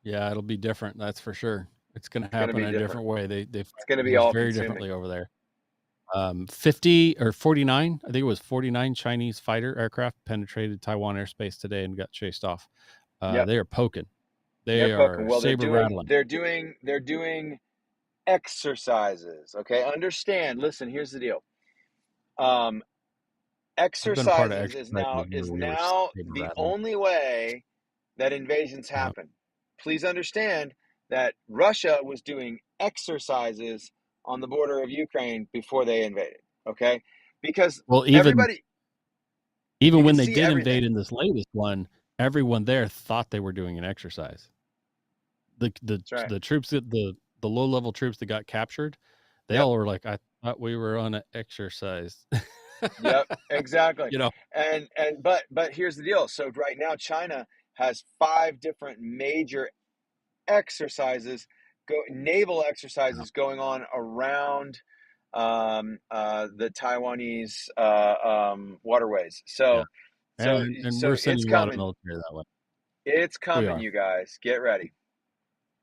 Yeah, it'll be different. That's for sure. It's going to happen in a different way. It's going to be all very differently over there. 50 or 49, I think it was 49 Chinese fighter aircraft penetrated Taiwan airspace today and got chased off. They are poking. They are poking. Well, saber rattling. They're doing exercises. Okay, understand. Listen, here's the deal. Exercises is now the only way that invasions happen. Please understand that Russia was doing exercises on the border of Ukraine before they invaded. Okay, because even when they did invade in this latest one, everyone there thought they were doing an exercise. The troops that the low level troops that got captured, they all were like, I thought we were on an exercise. Yep, exactly. But here's the deal. So right now China has 5 different major exercises, naval exercises going on around the Taiwanese waterways. So we're sending a lot of military that way. It's coming, you guys. Get ready.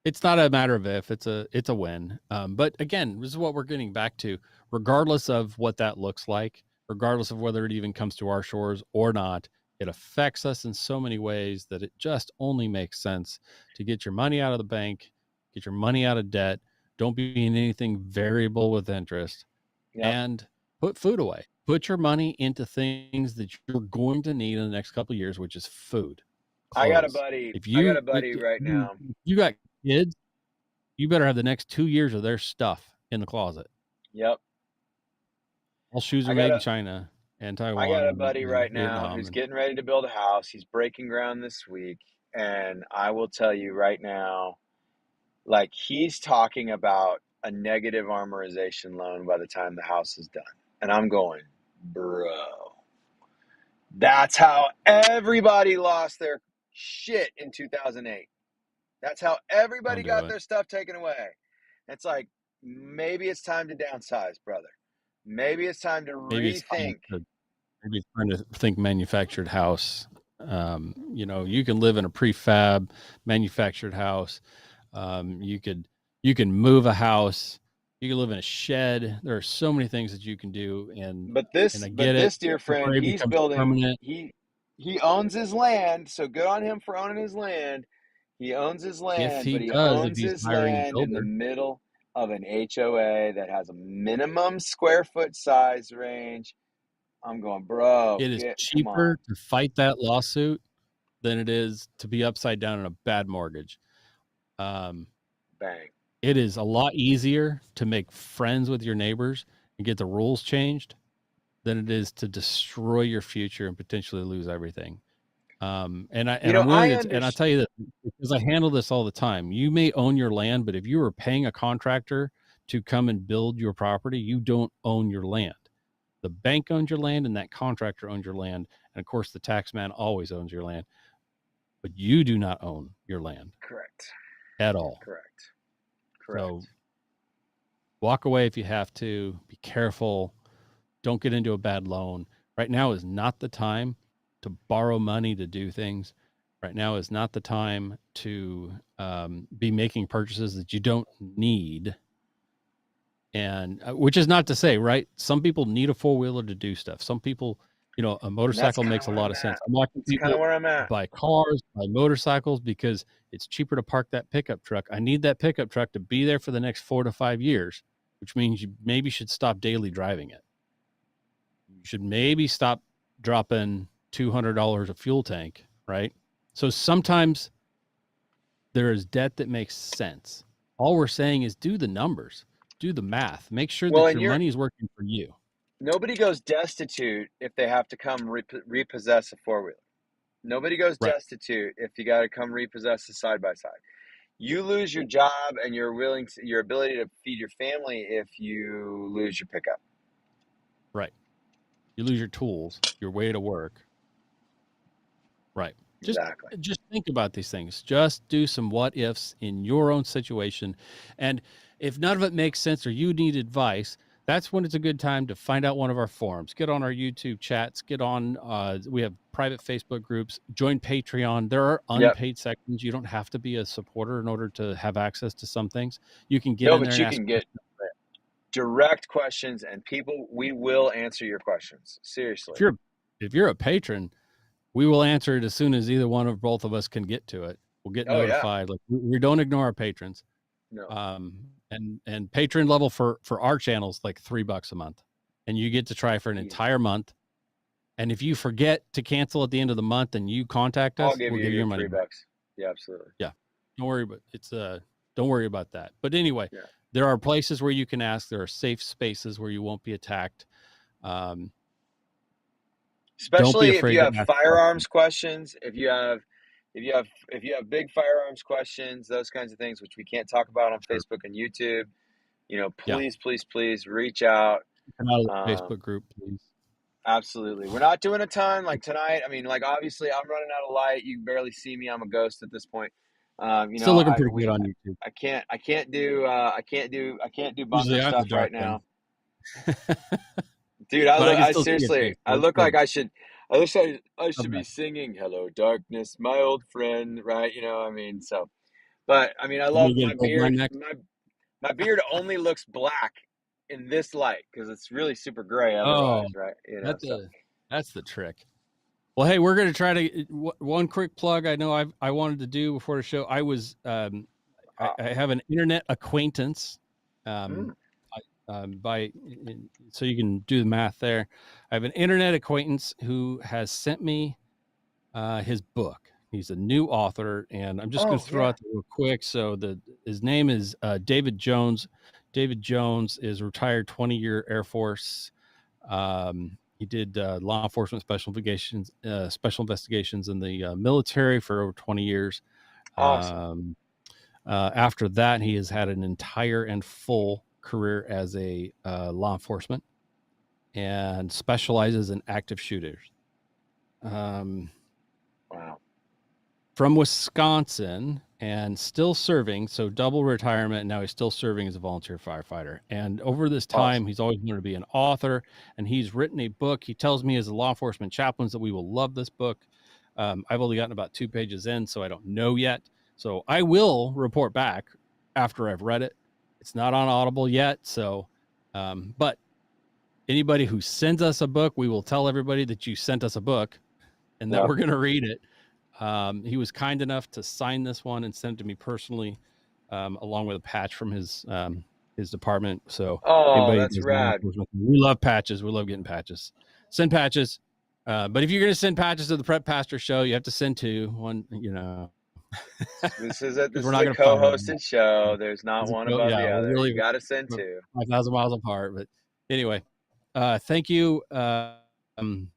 It's not a matter of if, it's a win. But again, this is what we're getting back to. Regardless of what that looks like, regardless of whether it even comes to our shores or not, it affects us in so many ways that it just only makes sense to get your money out of the bank, get your money out of debt, don't be in anything variable with interest, Yep. and put food away. Put your money into things that you're going to need in the next couple of years, which is food, I got a clothes. buddy. If I got you a buddy right now. you got kids, you better have the next 2 years of their stuff in the closet. Yep. All shoes are made in China and I got Taiwan a buddy and right now Vietnam. who's And getting ready to build a house. He's breaking ground this week, and I will tell you right now, like he's talking about a negative armorization loan by the time the house is done. And I'm going, bro, that's how everybody lost their shit in 2008. That's how everybody don't do got it. their stuff taken away. It's like, maybe it's time to downsize, brother. Maybe it's time to Maybe it's rethink. trying to think manufactured house. You can live in a prefab manufactured house. You can move a house. You can live in a shed. There are so many things that you can do, and But I but get it. this dear friend, Before it he's becomes building. permanent, He owns his land, so good on him for owning his land. He owns his if land, he but he does, if owns he's his hiring a land in the builder, middle of an HOA that has a minimum square foot size range. I'm going, bro, it is come on, cheaper to fight that lawsuit than it is to be upside down in a bad mortgage. Um, bang. it is a lot easier to make friends with your neighbors and get the rules changed than it is to destroy your future and potentially lose everything. I'm willing I to, and I understand. tell you that because I handle this all the time. You may own your land, but if you are paying a contractor to come and build your property, you don't own your land. The bank owns your land, and that contractor owns your land, and of course, the tax man always owns your land. But you do not own your land Correct. at all. Correct. So Correct. walk away if you have to. Be careful. Don't get into a bad loan. Right now is not the time to borrow money to do things. Right now is not the time to be making purchases that you don't need. And which is not to say, right? Some people need a four-wheeler to do stuff. Some people, a motorcycle makes a lot of sense. I'm watching That's kind of people where I'm at. buy cars, buy motorcycles because it's cheaper to park that pickup truck. I need that pickup truck to be there for the next 4 to 5 years, which means you maybe should stop daily driving it. You should maybe stop dropping $200 a fuel tank, right? So sometimes there is debt that makes sense. All we're saying is do the numbers, do the math, make sure Well, that and your money is working for you. nobody goes destitute if they have to come repossess a four wheeler. Nobody goes Right. destitute if you got to come repossess a side by side. You lose your job and your ability to feed your family if you lose your pickup. Right. You lose your tools, your way to work. Right. Exactly. Just think about these things. Just do some what ifs in your own situation. And if none of it makes sense or you need advice, that's when it's a good time to find out one of our forums. Get on our YouTube chats. Get on. We have private Facebook groups. Join Patreon. There are Yep. unpaid sections. You don't have to be a supporter in order to have access to some things. You can get No, in there but and you ask can get direct questions, and we will answer your questions. Seriously. if you're a patron, we will answer it as soon as either one or both of us can get to it. We'll get notified. Yeah. Like we don't ignore our patrons. No. And patron level for our channels like $3 a month, and you get to try for an entire month. And if you forget to cancel at the end of the month and you contact us, I'll we'll give you your money $3. back. Yeah, absolutely. Yeah, don't worry about don't worry about that. But anyway, yeah. There are places where you can ask. There are safe spaces where you won't be attacked. Especially if you have firearms questions, if you have big firearms questions, those kinds of things, which we can't talk about on Facebook and YouTube, please reach out. Come out of the Facebook group, please. Absolutely. We're not doing a ton like tonight. I mean, like obviously I'm running out of light. You can barely see me. I'm a ghost at this point. Still looking pretty good on YouTube. I can't do bunker Usually I'm the stuff dark right now. one. Dude, I seriously, I look like I should be singing "Hello Darkness, my old friend," right? I mean, so, But I mean, I I'm love gonna get a my gold line beard. next. My beard only looks black in this light because it's really super gray Oh, otherwise, right? that's So the trick. Well, hey, we're gonna try to one quick plug. I know I wanted to do before the show. I was I have an internet acquaintance, mm, by so you can do the math there. I have an internet acquaintance who has sent me his book. He's a new author, and I'm just going to throw yeah, out there real quick. So his name is David Jones. David Jones is a retired 20-year Air Force. He did law enforcement special investigations in the military for over 20 years. awesome. After that, he has had an entire and full career as a law enforcement and specializes in active shooters. Wow. From Wisconsin and still serving, so double retirement. And now he's still serving as a volunteer firefighter. And over this time, Awesome. he's always wanted to be an author, and he's written a book. He tells me as a law enforcement chaplain that we will love this book. I've only gotten about 2 pages in, so I don't know yet. So I will report back after I've read it. It's not on Audible yet, so but anybody who sends us a book, we will tell everybody that you sent us a book and that we're going to read it. He was kind enough to sign this one and send it to me personally, along with a patch from his department. So anybody That's does rad. we love patches. We love getting patches. Send patches. But if you're going to send patches to the Prep Pastor Show, you have to send two. One, This is a we're not going to fight over co-hosted show. There's not one above the we're other. really You got to send two. 5,000 miles apart. But anyway, thank you. Thank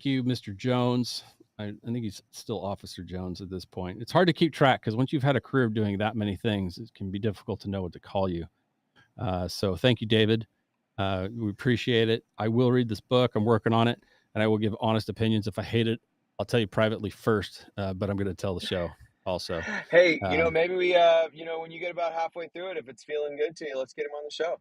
you, Mr. Jones. I think he's still Officer Jones at this point. It's hard to keep track because once you've had a career of doing that many things, it can be difficult to know what to call you. So thank you, David. We appreciate it. I will read this book. I'm working on it, and I will give honest opinions. If I hate it, I'll tell you privately first, but I'm going to tell the show also. Hey, maybe we, when you get about halfway through it, if it's feeling good to you, let's get him on the show.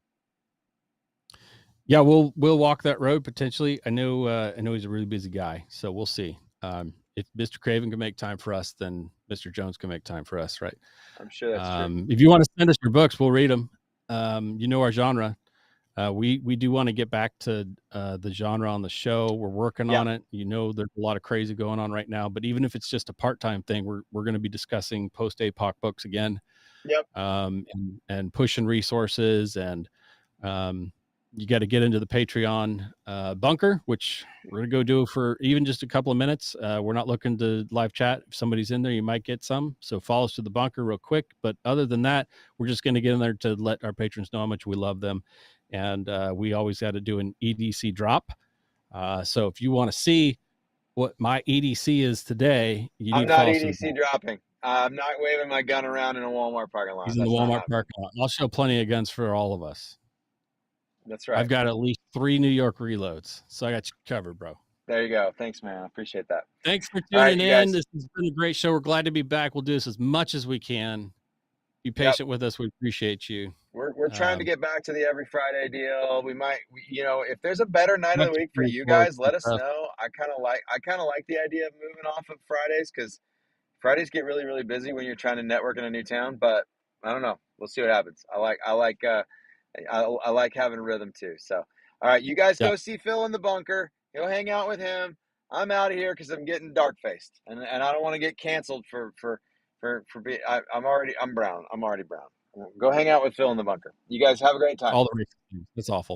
Yeah, we'll walk that road potentially. I know he's a really busy guy, so we'll see. If Mr. Craven can make time for us, then Mr. Jones can make time for us, right? I'm sure that's true. If you want to send us your books, we'll read them. Our genre. We do want to get back to the genre on the show. We're working on it. There's a lot of crazy going on right now, but even if it's just a part-time thing, we're going to be discussing post-APOC books again. Yep. And pushing resources, and you got to get into the Patreon bunker, which we're going to go do for even just a couple of minutes. We're not looking to live chat. If somebody's in there, you might get some. So follow us to the bunker real quick. But other than that, we're just going to get in there to let our patrons know how much we love them. And we always got to do an EDC drop. So if you want to see what my EDC is today, you need to follow us. I'm not EDC dropping. I'm not waving my gun around in a Walmart parking lot. He's in the Walmart parking lot. I'll show plenty of guns for all of us. That's right. I've got at least 3 New York reloads, so I got you covered, bro. There you go. Thanks, man. I appreciate that. Thanks for tuning in. This has been a great show. We're glad to be back. We'll do this as much as we can. Be patient with us. We appreciate you. We're trying to get back to the every Friday deal. We might, if there's a better night of the week for you guys, let us know. I kind of like the idea of moving off of Fridays because Fridays get really, really busy when you're trying to network in a new town. But I don't know. We'll see what happens. I like having a rhythm too. So, all right, you guys go see Phil in the bunker. Go hang out with him. I'm out of here because I'm getting dark faced, and I don't want to get canceled for being. I'm brown. I'm already brown. Go hang out with Phil in the bunker. You guys have a great time. All the reasons. It's awful.